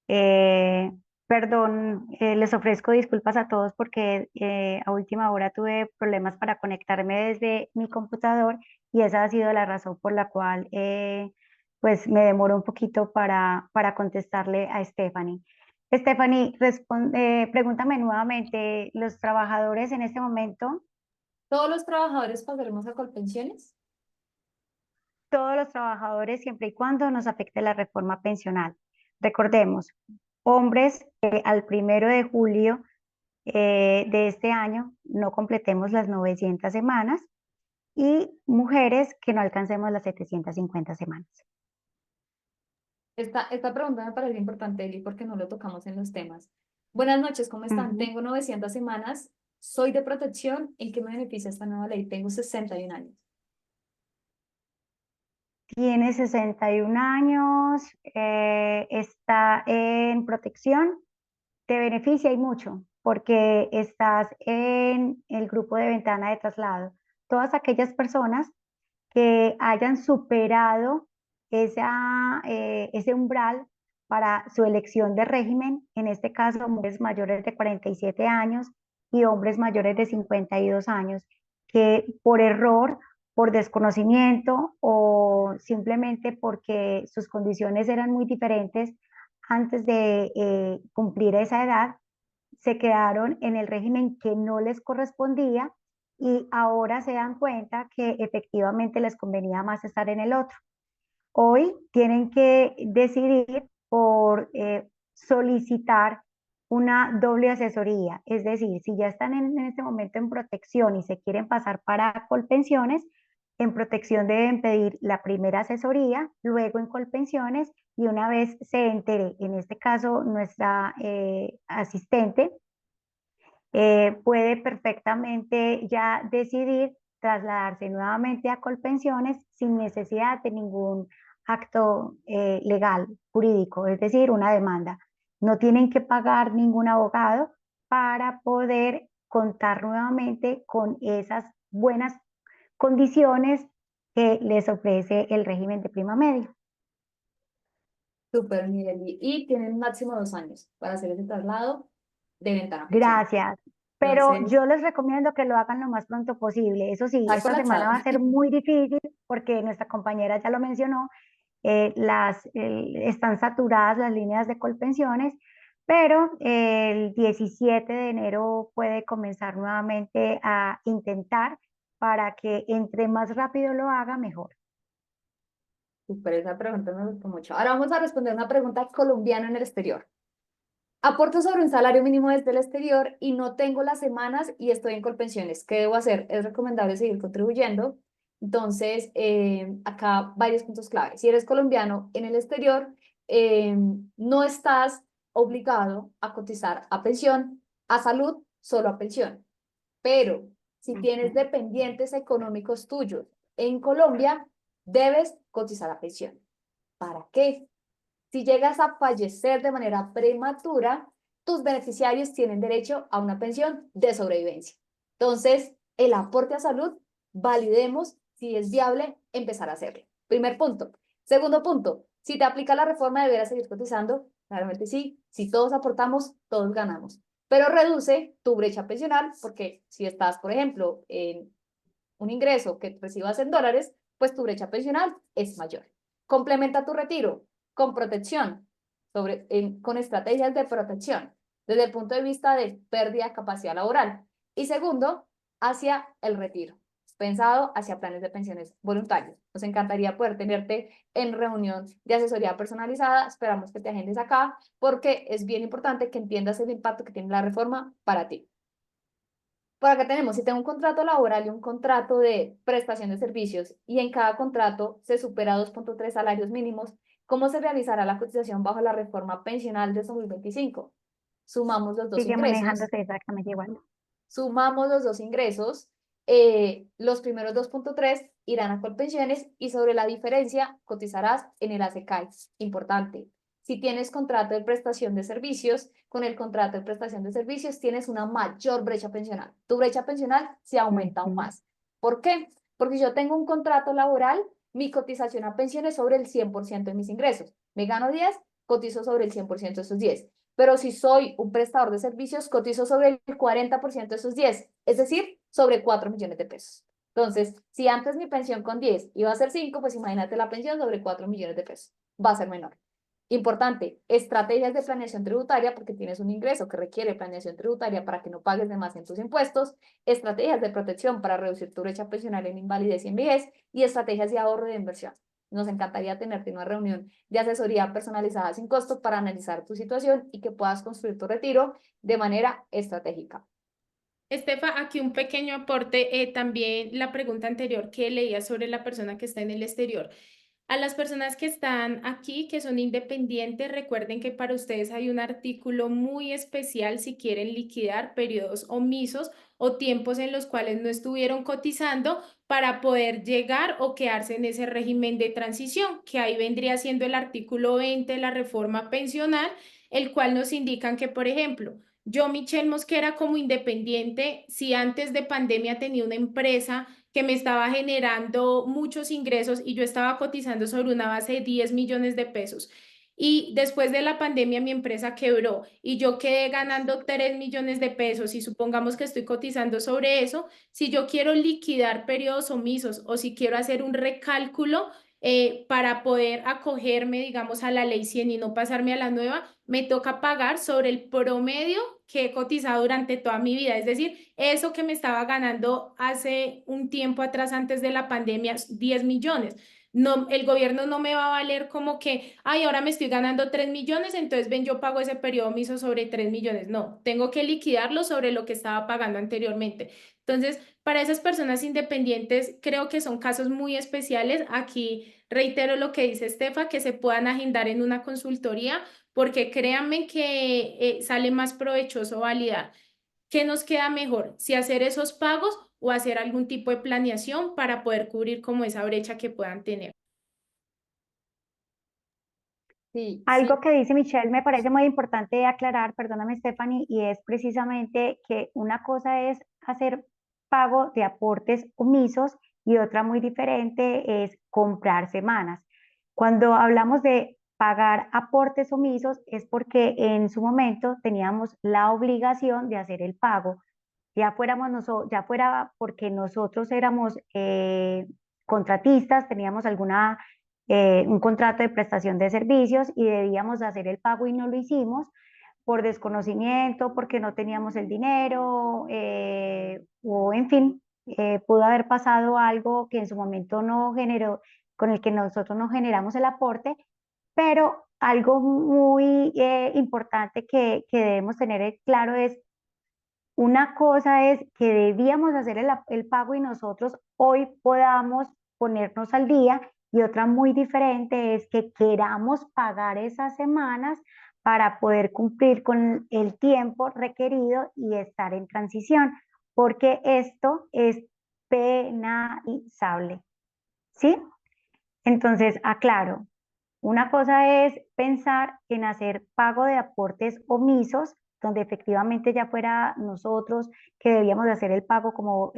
Eh, Perdón, les ofrezco disculpas a todos porque a última hora tuve problemas para conectarme desde mi computador y esa ha sido la razón por la cual pues me demoro un poquito para contestarle a Stephanie. Stephanie, pregúntame nuevamente, ¿los trabajadores en este momento, ¿Todos los trabajadores pasaremos a Colpensiones? todos los trabajadores siempre y cuando nos afecte la reforma pensional? Recordemos, hombres al 1 de julio de este año no completemos las 900 semanas y mujeres que no alcancemos las 750 semanas. Esta pregunta me parece importante, Eli, porque no lo tocamos en los temas. Buenas noches, ¿cómo están? Tengo 900 semanas, soy de protección. ¿En qué me beneficia esta nueva ley? Tengo 61 años. Tiene 61 años, está en protección. te beneficia y mucho porque estás en el grupo de ventana de traslado. Todas aquellas personas que hayan superado ese umbral para su elección de régimen, en este caso mujeres mayores de 47 años y hombres mayores de 52 años, que por error, por desconocimiento o simplemente porque sus condiciones eran muy diferentes antes de cumplir esa edad, se quedaron en el régimen que no les correspondía y ahora se dan cuenta que efectivamente les convenía más estar en el otro. Hoy tienen que decidir por solicitar una doble asesoría, es decir, si ya están en este momento en protección y se quieren pasar para Colpensiones, en protección deben pedir la primera asesoría, luego en Colpensiones y una vez se entere, en este caso nuestra asistente, puede perfectamente ya decidir trasladarse nuevamente a Colpensiones sin necesidad de ningún acto legal, jurídico, es decir, una demanda. No tienen que pagar ningún abogado para poder contar nuevamente con esas buenas condiciones que les ofrece el régimen de prima media. Súper, Mireli. Y tienen máximo 2 años para hacer ese traslado de ventana a pensión. Gracias. Pero Entonces, yo les recomiendo que lo hagan lo más pronto posible. Eso sí, está esta semana va a colapsado. ser muy difícil porque nuestra compañera ya lo mencionó, están saturadas las líneas de Colpensiones, pero el 17 de enero puede comenzar nuevamente a intentar para que entre más rápido lo haga, mejor. Súper, esa pregunta me gustó mucho. Ahora vamos a responder una pregunta colombiana en el exterior. Aporto sobre un salario mínimo desde el exterior y no tengo las semanas y estoy en Colpensiones. ¿Qué debo hacer? Es recomendable seguir contribuyendo. Entonces, acá varios puntos clave. Si eres colombiano en el exterior, no estás obligado a cotizar a pensión, a salud, solo a pensión. Pero si tienes dependientes económicos tuyos en Colombia, debes cotizar a pensión. ¿Para qué? Si llegas a fallecer de manera prematura, tus beneficiarios tienen derecho a una pensión de sobrevivencia. Entonces, el aporte a salud, validemos si es viable empezar a hacerlo. Primer punto. Segundo punto, si te aplica la reforma, deberás seguir cotizando. Claramente sí. Si todos aportamos, todos ganamos. Pero reduce tu brecha pensional, porque si estás, por ejemplo, en un ingreso que recibas en dólares, pues tu brecha pensional es mayor. Complementa tu retiro con protección, con estrategias de protección, desde el punto de vista de pérdida de capacidad laboral. Y segundo, hacia el retiro, pensado hacia planes de pensiones voluntarios. Nos encantaría poder tenerte en reunión de asesoría personalizada. Esperamos que te agendes acá porque es bien importante que entiendas el impacto que tiene la reforma para ti. Por acá tenemos, si tengo un contrato laboral y un contrato de prestación de servicios y en cada contrato se supera 2.3 salarios mínimos, ¿cómo se realizará la cotización bajo la reforma pensional de 2025? Sumamos los dos Sigue ingresos, manejándose exactamente igual. sumamos los dos ingresos, los primeros 2.3 irán a Colpensiones y sobre la diferencia cotizarás en el ACCAI. Importante. Si tienes contrato de prestación de servicios, con el contrato de prestación de servicios tienes una mayor brecha pensional. Tu brecha pensional se aumenta aún más. ¿Por qué? Porque si yo tengo un contrato laboral, mi cotización a pensión es sobre el 100% de mis ingresos. Me gano 10, cotizo sobre el 100% de esos 10. Pero si soy un prestador de servicios, cotizo sobre el 40% de esos 10, es decir, sobre 4 millones de pesos. Entonces, si antes mi pensión con 10 iba a ser 5, pues imagínate la pensión sobre 4 millones de pesos. Va a ser menor. Importante, estrategias de planeación tributaria, porque tienes un ingreso que requiere planeación tributaria para que no pagues de más en tus impuestos, estrategias de protección para reducir tu brecha pensional en invalidez y en vejez, y estrategias de ahorro y de inversión. Nos encantaría tenerte en una reunión de asesoría personalizada sin costo para analizar tu situación y que puedas construir tu retiro de manera estratégica. Estefa, aquí un pequeño aporte, también la pregunta anterior que leía sobre la persona que está en el exterior. A las personas que están aquí, que son independientes, recuerden que para ustedes hay un artículo muy especial si quieren liquidar periodos omisos o tiempos en los cuales no estuvieron cotizando para poder llegar o quedarse en ese régimen de transición, que ahí vendría siendo el artículo 20 de la reforma pensional, el cual nos indican que, por ejemplo, yo, Michelle Mosquera, como independiente, si antes de pandemia tenía una empresa que me estaba generando muchos ingresos y yo estaba cotizando sobre una base de 10 millones de pesos, y después de la pandemia mi empresa quebró y yo quedé ganando 3 millones de pesos y supongamos que estoy cotizando sobre eso, si yo quiero liquidar periodos omisos o si quiero hacer un recálculo para poder acogerme, digamos, a la ley 100 y no pasarme a la nueva, me toca pagar sobre el promedio que he cotizado durante toda mi vida. Es decir, eso que me estaba ganando hace un tiempo atrás, antes de la pandemia, 10 millones. No, el gobierno no me va a valer como que, ay, ahora me estoy ganando 3 millones, entonces ven, yo pago ese periodo omiso sobre 3 millones. No, tengo que liquidarlo sobre lo que estaba pagando anteriormente. Entonces, para esas personas independientes, creo que son casos muy especiales. Aquí reitero lo que dice Estefa, que se puedan agendar en una consultoría, porque créanme que sale más provechoso validar. ¿Qué nos queda mejor? Si hacer esos pagos o hacer algún tipo de planeación para poder cubrir como esa brecha que puedan tener. Sí, sí, Algo que dice Michelle me parece muy importante aclarar, perdóname Stephanie, y es precisamente que una cosa es hacer pago de aportes omisos y otra muy diferente es comprar semanas. Cuando hablamos de pagar aportes omisos es porque en su momento teníamos la obligación de hacer el pago, ya fuera porque nosotros éramos contratistas, teníamos un contrato de prestación de servicios y debíamos hacer el pago y no lo hicimos por desconocimiento, porque no teníamos el dinero, o en fin, pudo haber pasado algo que en su momento no generó, con el que nosotros no generamos el aporte, pero algo muy importante que debemos tener claro es, una cosa es que debíamos hacer el pago y nosotros hoy podamos ponernos al día, y otra muy diferente es que queramos pagar esas semanas para poder cumplir con el tiempo requerido y estar en transición, porque esto es penalizable, ¿sí? Entonces, aclaro, una cosa es pensar en hacer pago de aportes omisos, donde efectivamente ya fuera nosotros que debíamos de hacer el pago como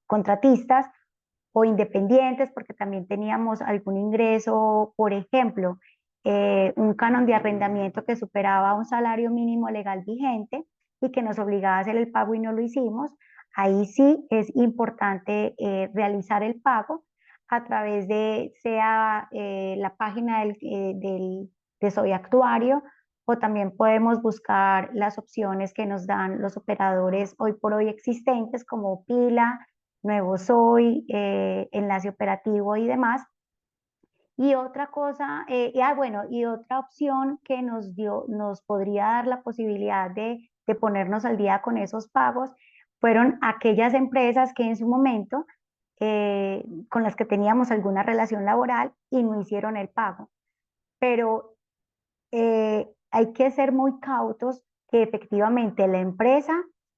contratistas o independientes, porque también teníamos algún ingreso, por ejemplo, un canon de arrendamiento que superaba un salario mínimo legal vigente y que nos obligaba a hacer el pago y no lo hicimos. Ahí sí es importante realizar el pago a través de, sea la página de Soy Actuario, o también podemos buscar las opciones que nos dan los operadores hoy por hoy existentes como Pila, Nuevo Soy, Enlace Operativo y demás. Y otra cosa, bueno, y otra opción que nos podría dar la posibilidad de ponernos al día con esos pagos fueron aquellas empresas que en su momento con las que teníamos alguna relación laboral y no hicieron el pago. Pero hay que ser muy cautos que efectivamente la empresa,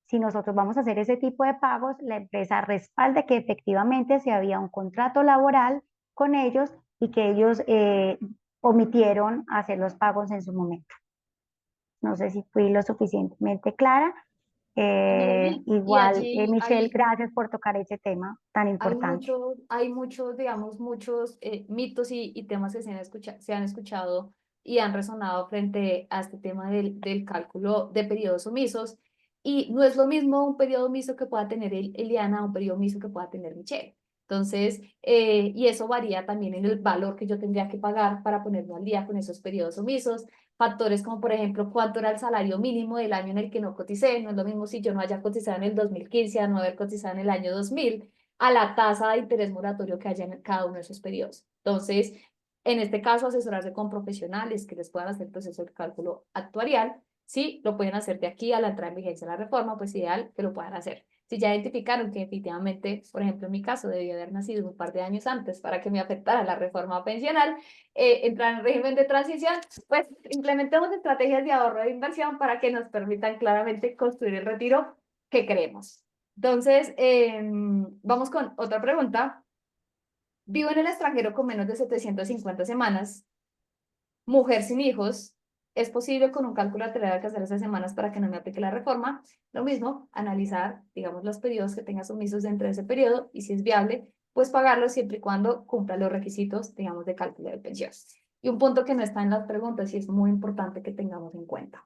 si nosotros vamos a hacer ese tipo de pagos, la empresa respalde que efectivamente se había un contrato laboral con ellos y que ellos omitieron hacer los pagos en su momento. No sé si fui lo suficientemente clara. y Igual, allí Michelle, gracias por tocar ese tema tan importante. hay muchos, digamos, muchos mitos y temas que se han escuchado y han resonado frente a este tema del cálculo de periodos omisos. Y no es lo mismo un periodo omiso que pueda tener Eliana a un periodo omiso que pueda tener Michelle. Entonces, y eso varía también en el valor que yo tendría que pagar para ponerme al día con esos periodos omisos. Factores como, por ejemplo, cuánto era el salario mínimo del año en el que no coticé. No es lo mismo si yo no haya cotizado en el 2015 a no haber cotizado en el año 2000, a la tasa de interés moratorio que haya en cada uno de esos periodos. Entonces, en este caso, asesorarse con profesionales que les puedan hacer el proceso de cálculo actuarial. Si lo pueden hacer de aquí a la entrada en vigencia de la reforma, pues ideal que lo puedan hacer. Si ya identificaron que efectivamente, por ejemplo, en mi caso, debía haber nacido un par de años antes para que me afectara la reforma pensional, entrar en régimen de transición, pues implementemos estrategias de ahorro e inversión para que nos permitan claramente construir el retiro que creemos. Entonces, vamos con otra pregunta. Vivo en el extranjero con menos de 750 semanas, mujer sin hijos. ¿Es posible con un cálculo lateral alcanzar esas semanas para que no me aplique la reforma? Lo mismo, analizar, digamos, los periodos que tenga sumisos dentro de ese periodo y si es viable, pues pagarlo siempre y cuando cumpla los requisitos, digamos, de cálculo de pensión. Y un punto que no está en las preguntas y es muy importante que tengamos en cuenta.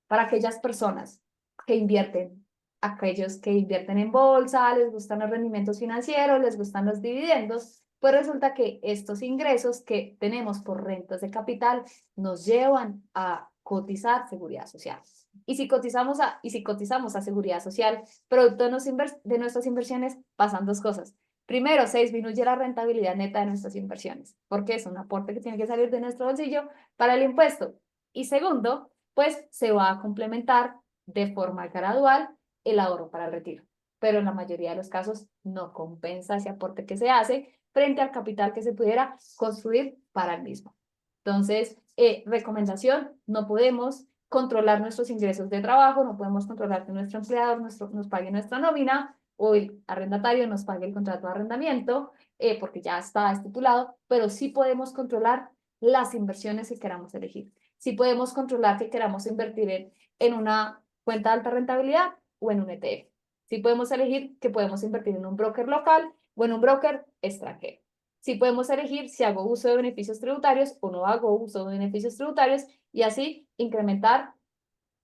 Para aquellas personas que invierten, aquellos que invierten en bolsa, les gustan los rendimientos financieros, les gustan los dividendos, pues resulta que estos ingresos que tenemos por rentas de capital nos llevan a cotizar seguridad social. Y si cotizamos a seguridad social, producto de nuestras inversiones, pasan dos cosas. Primero, se disminuye la rentabilidad neta de nuestras inversiones, porque es un aporte que tiene que salir de nuestro bolsillo para el impuesto. Y segundo, pues se va a complementar de forma gradual el ahorro para el retiro. Pero en la mayoría de los casos no compensa ese aporte que se hace frente al capital que se pudiera construir para el mismo. Entonces, recomendación, no podemos controlar nuestros ingresos de trabajo, no podemos controlar que nuestro empleador nos pague nuestra nómina o el arrendatario nos pague el contrato de arrendamiento, porque ya está estipulado, pero sí podemos controlar las inversiones que queramos elegir. Sí podemos controlar que queramos invertir en una cuenta de alta rentabilidad o en un ETF. Sí podemos elegir que podemos invertir en un broker local o en un broker extranjero. Sí podemos elegir si hago uso de beneficios tributarios o no hago uso de beneficios tributarios y así incrementar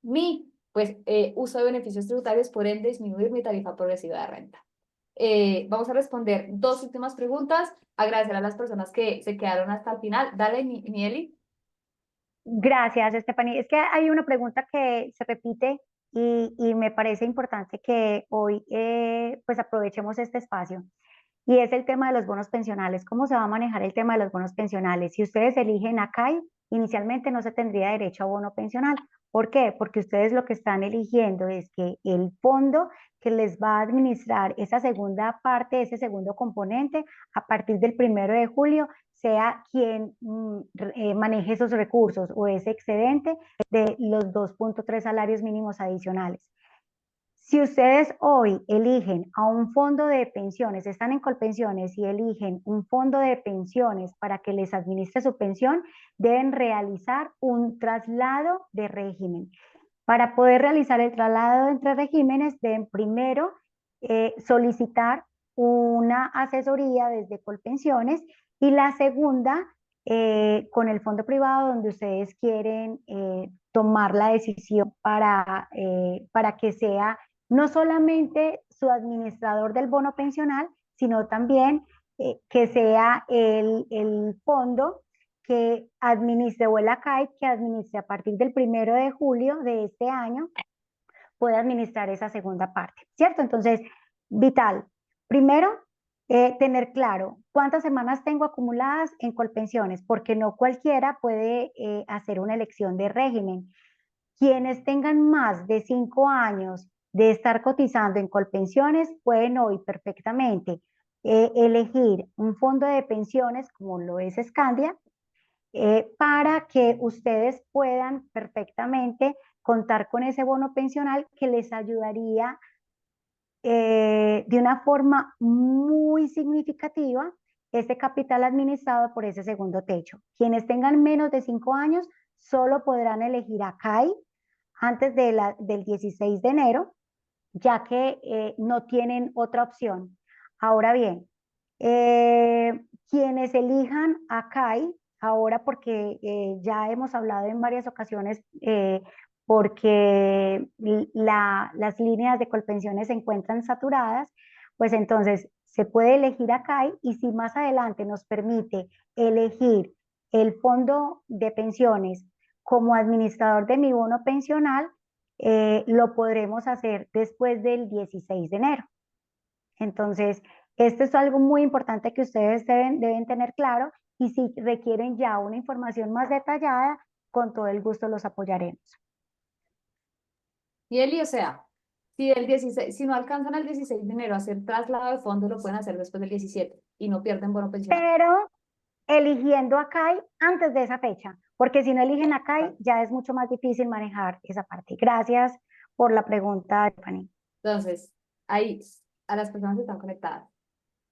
mi uso de beneficios tributarios, por ende disminuir mi tarifa progresiva de renta. Vamos a responder dos últimas preguntas. Agradecer a las personas que se quedaron hasta el final. Dale, Mieli. Gracias, Stephanie. Es que hay una pregunta que se repite y me parece importante que hoy pues aprovechemos este espacio. Y es el tema de los bonos pensionales. ¿Cómo se va a manejar el tema de los bonos pensionales? Si ustedes eligen ACAI, inicialmente no se tendría derecho a bono pensional. ¿Por qué? Porque ustedes lo que están eligiendo es que el fondo que les va a administrar esa segunda parte, ese segundo componente, a partir del 1 de julio, sea quien maneje esos recursos o ese excedente de los 2.3 salarios mínimos adicionales. Si ustedes hoy eligen a un fondo de pensiones, están en Colpensiones y eligen un fondo de pensiones para que les administre su pensión, deben realizar un traslado de régimen. Para poder realizar el traslado entre regímenes, deben primero solicitar una asesoría desde Colpensiones y la segunda con el fondo privado donde ustedes quieren tomar la decisión para que sea no solamente su administrador del bono pensional, sino también que sea el fondo que administre o el ACAI que administre a partir del 1 de julio de este año puede administrar esa segunda parte, ¿cierto? Entonces, vital. Primero, tener claro cuántas semanas tengo acumuladas en Colpensiones, porque no cualquiera puede hacer una elección de régimen. Quienes tengan más de 5 años de estar cotizando en Colpensiones pueden hoy perfectamente elegir un fondo de pensiones como lo es Scandia para que ustedes puedan perfectamente contar con ese bono pensional que les ayudaría de una forma muy significativa ese capital administrado por ese segundo techo. Quienes tengan menos de 5 años solo podrán elegir a CAI antes del 16 de enero, ya que no tienen otra opción. Ahora bien, quienes elijan a CAI, ahora porque ya hemos hablado en varias ocasiones, porque las líneas de Colpensiones se encuentran saturadas, pues entonces se puede elegir a CAI y si más adelante nos permite elegir el fondo de pensiones como administrador de mi bono pensional, lo podremos hacer después del 16 de enero. Entonces, esto es algo muy importante que ustedes deben tener claro y si requieren ya una información más detallada, con todo el gusto los apoyaremos. Y Eli, o sea, si no alcanzan el 16 de enero a hacer traslado de fondo, lo pueden hacer después del 17 y no pierden bono pensional. Pero eligiendo a CAI antes de esa fecha, porque si no eligen a CAI ya es mucho más difícil manejar esa parte. Gracias por la pregunta, Stephanie. Entonces, ahí a las personas que están conectadas.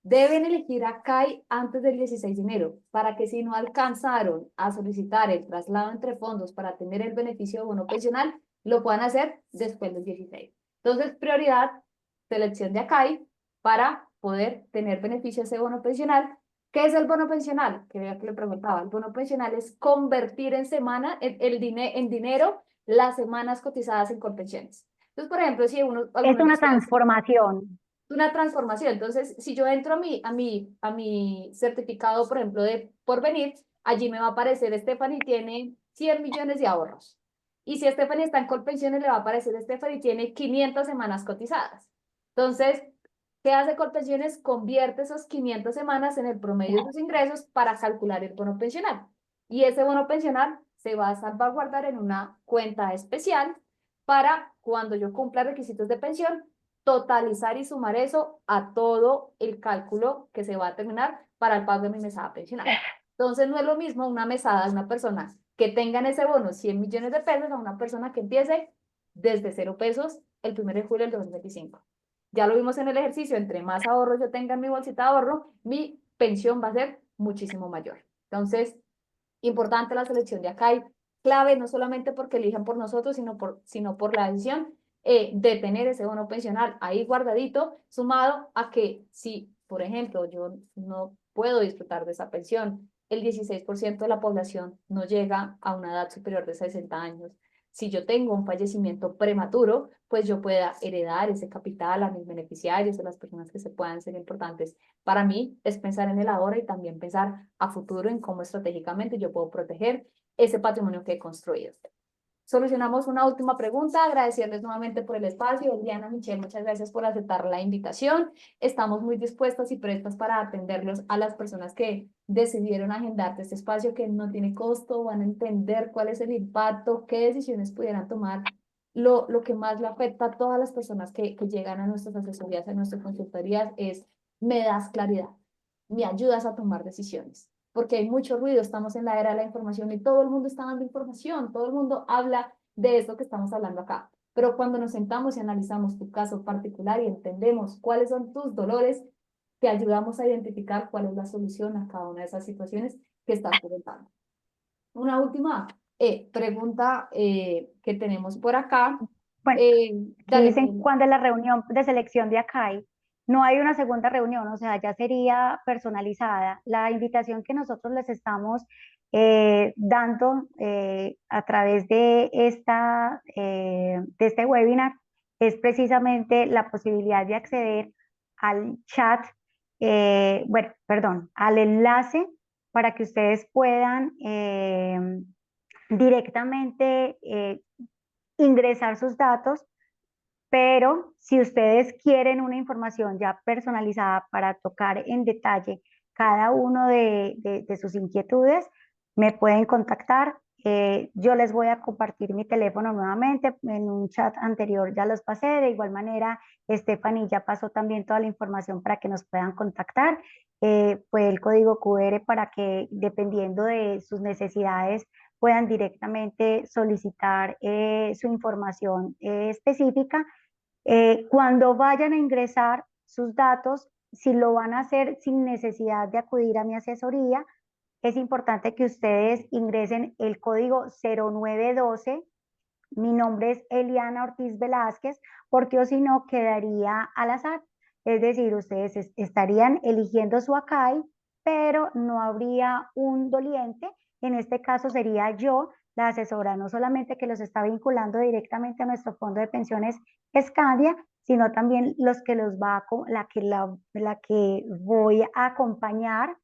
Deben elegir a CAI antes del 16 de enero para que si no alcanzaron a solicitar el traslado entre fondos para tener el beneficio de bono pensional, lo puedan hacer después del 16. Entonces, prioridad, selección de ACAI para poder tener beneficio de ese bono pensional. ¿Qué es el bono pensional? Que vea que le preguntaba. El bono pensional es convertir en semana, en dinero, las semanas cotizadas en Colpensiones. Entonces, por ejemplo, si uno... Es una transformación. Una transformación. Entonces, si yo entro a mi certificado, por ejemplo, de Porvenir, allí me va a aparecer Stephanie tiene 100 millones de ahorros. Y si Stephanie está en Colpensiones, le va a aparecer Stephanie tiene 500 semanas cotizadas. Entonces, ¿qué hace Colpensiones? Convierte esos 500 semanas en el promedio de sus ingresos para calcular el bono pensional. Y ese bono pensional se va a salvaguardar en una cuenta especial para cuando yo cumpla requisitos de pensión, totalizar y sumar eso a todo el cálculo que se va a terminar para el pago de mi mesada pensional. Entonces no es lo mismo una mesada de una persona que tenga en ese bono 100 millones de pesos a una persona que empiece desde 0 pesos el 1 de julio del 2025. Ya lo vimos en el ejercicio, entre más ahorro yo tenga en mi bolsita de ahorro, mi pensión va a ser muchísimo mayor. Entonces, importante la selección de ACAI, clave no solamente porque elijan por nosotros, sino por la decisión de tener ese bono pensional ahí guardadito, sumado a que si, por ejemplo, yo no puedo disfrutar de esa pensión, el 16% de la población no llega a una edad superior de 60 años. Si yo tengo un fallecimiento prematuro, pues yo pueda heredar ese capital a mis beneficiarios, a las personas que se puedan ser importantes. Para mí es pensar en el ahora y también pensar a futuro en cómo estratégicamente yo puedo proteger ese patrimonio que he construido. Solucionamos una última pregunta, agradecerles nuevamente por el espacio. Eliana, Michelle, muchas gracias por aceptar la invitación. Estamos muy dispuestas y prestas para atenderlos a las personas que decidieron agendar este espacio que no tiene costo, van a entender cuál es el impacto, qué decisiones pudieran tomar. Lo que más le afecta a todas las personas que llegan a nuestras asesorías, a nuestras consultorías, es me das claridad, me ayudas a tomar decisiones porque hay mucho ruido, estamos en la era de la información y todo el mundo está dando información, todo el mundo habla de esto que estamos hablando acá. Pero cuando nos sentamos y analizamos tu caso particular y entendemos cuáles son tus dolores, te ayudamos a identificar cuál es la solución a cada una de esas situaciones que estás presentando. Una última pregunta que tenemos por acá. Bueno, Dale, dicen Mariela. cuándo es la reunión de selección de ACAI. No hay una segunda reunión, o sea, ya sería personalizada. La invitación que nosotros les estamos dando a través de este webinar es precisamente la posibilidad de acceder al chat, bueno, perdón, al enlace para que ustedes puedan directamente ingresar sus datos, pero si ustedes quieren una información ya personalizada para tocar en detalle cada uno de sus inquietudes, me pueden contactar. Yo les voy a compartir mi teléfono nuevamente, en un chat anterior ya los pasé, de igual manera Stephanie ya pasó también toda la información para que nos puedan contactar. Fue el código QR para que dependiendo de sus necesidades puedan directamente solicitar su información específica. Cuando vayan a ingresar sus datos, si lo van a hacer sin necesidad de acudir a mi asesoría, es importante que ustedes ingresen el código 0912. Mi nombre es Eliana Ortiz Velázquez, porque o si no quedaría al azar. Es decir, ustedes estarían eligiendo su ACAI, pero no habría un doliente. En este caso sería yo, la asesora, no solamente que los está vinculando directamente a nuestro fondo de pensiones Escandia, sino también los que la que voy a acompañar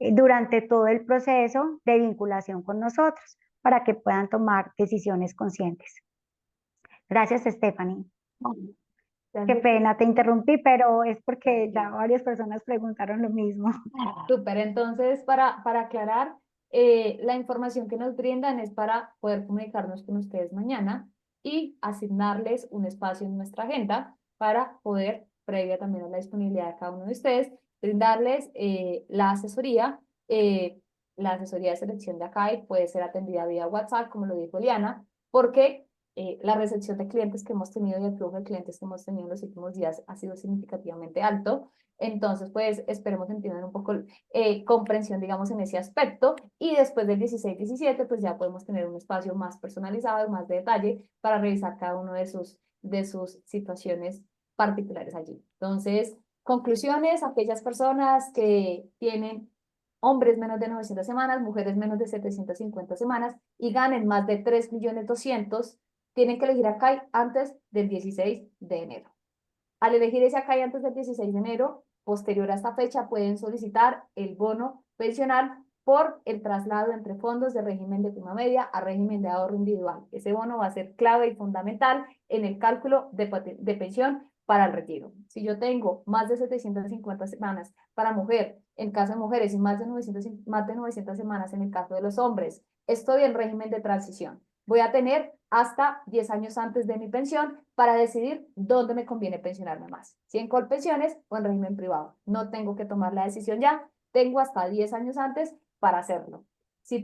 durante todo el proceso de vinculación con nosotros para que puedan tomar decisiones conscientes. Gracias, Stephanie. Qué pena, te interrumpí, pero es porque ya varias personas preguntaron lo mismo. Súper, entonces para aclarar, la información que nos brindan es para poder comunicarnos con ustedes mañana y asignarles un espacio en nuestra agenda para poder, previa también a la disponibilidad de cada uno de ustedes, brindarles la asesoría. La asesoría de selección de ACAI puede ser atendida vía WhatsApp, como lo dijo Liana, porque la recepción de clientes que hemos tenido y el flujo de clientes que hemos tenido en los últimos días ha sido significativamente alto. Entonces, pues esperemos entender un poco comprensión, digamos, en ese aspecto. Y después del 16-17, pues ya podemos tener un espacio más personalizado, más de detalle, para revisar cada uno de sus situaciones particulares allí. Entonces, conclusiones, aquellas personas que tienen hombres menos de 900 semanas, mujeres menos de 750 semanas y ganen más de 3.200.000, tienen que elegir ACAI antes del 16 de enero. Al elegir ese ACAI antes del 16 de enero, posterior a esta fecha, pueden solicitar el bono pensional por el traslado entre fondos de régimen de prima media a régimen de ahorro individual. Ese bono va a ser clave y fundamental en el cálculo de pensión para el retiro. Si yo tengo más de 750 semanas para mujer, en caso de mujeres, y más de 900 semanas en el caso de los hombres, estoy en régimen de transición. Voy a tener hasta 10 años antes de mi pensión para decidir dónde me conviene pensionarme más, si en Colpensiones o en régimen privado. No tengo que tomar la decisión ya, tengo hasta 10 años antes para hacerlo. Si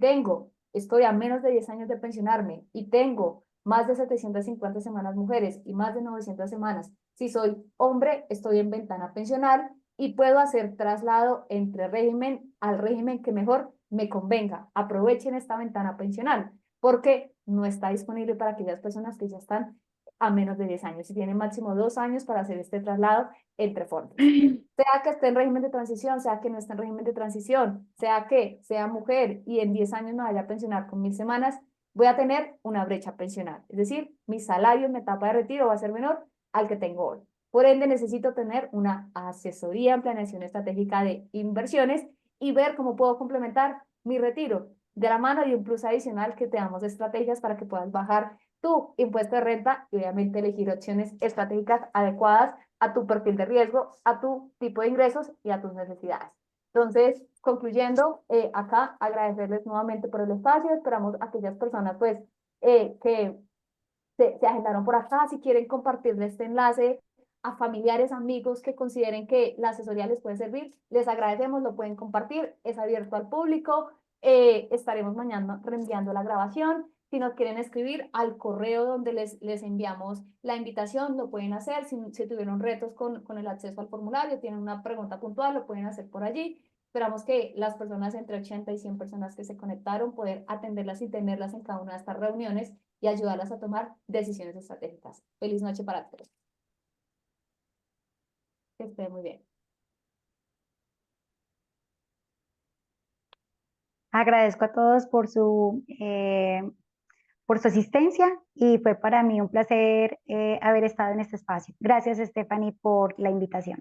estoy a menos de 10 años de pensionarme y tengo más de 750 semanas mujeres y más de 900 semanas, si soy hombre, estoy en ventana pensional y puedo hacer traslado entre régimen al régimen que mejor me convenga. Aprovechen esta ventana pensional, porque no está disponible para aquellas personas que ya están a menos de 10 años y tienen máximo 2 años para hacer este traslado entre fondos. Sea que esté en régimen de transición, sea que no esté en régimen de transición, sea que sea mujer y en 10 años me vaya a pensionar con 1.000 semanas, voy a tener una brecha pensional. Es decir, mi salario en mi etapa de retiro va a ser menor al que tengo hoy. Por ende, necesito tener una asesoría en planeación estratégica de inversiones y ver cómo puedo complementar mi retiro de la mano y un plus adicional que te damos estrategias para que puedas bajar tu impuesto de renta y obviamente elegir opciones estratégicas adecuadas a tu perfil de riesgo, a tu tipo de ingresos y a tus necesidades. Entonces, concluyendo, acá agradecerles nuevamente por el espacio, esperamos a aquellas personas pues que se agendaron por acá, si quieren compartirle este enlace a familiares, amigos que consideren que la asesoría les puede servir, les agradecemos, lo pueden compartir, es abierto al público, estaremos mañana reenviando la grabación. Si nos quieren escribir al correo donde les enviamos la invitación, lo pueden hacer. Si tuvieron retos con el acceso al formulario, tienen una pregunta puntual, lo pueden hacer por allí. Esperamos que las personas, entre 80 y 100 personas que se conectaron, poder atenderlas y tenerlas en cada una de estas reuniones y ayudarlas a tomar decisiones estratégicas. Feliz noche para todos. Que estén muy bien. Agradezco a todos por su asistencia y fue para mí un placer haber estado en este espacio. Gracias, Stephanie, por la invitación.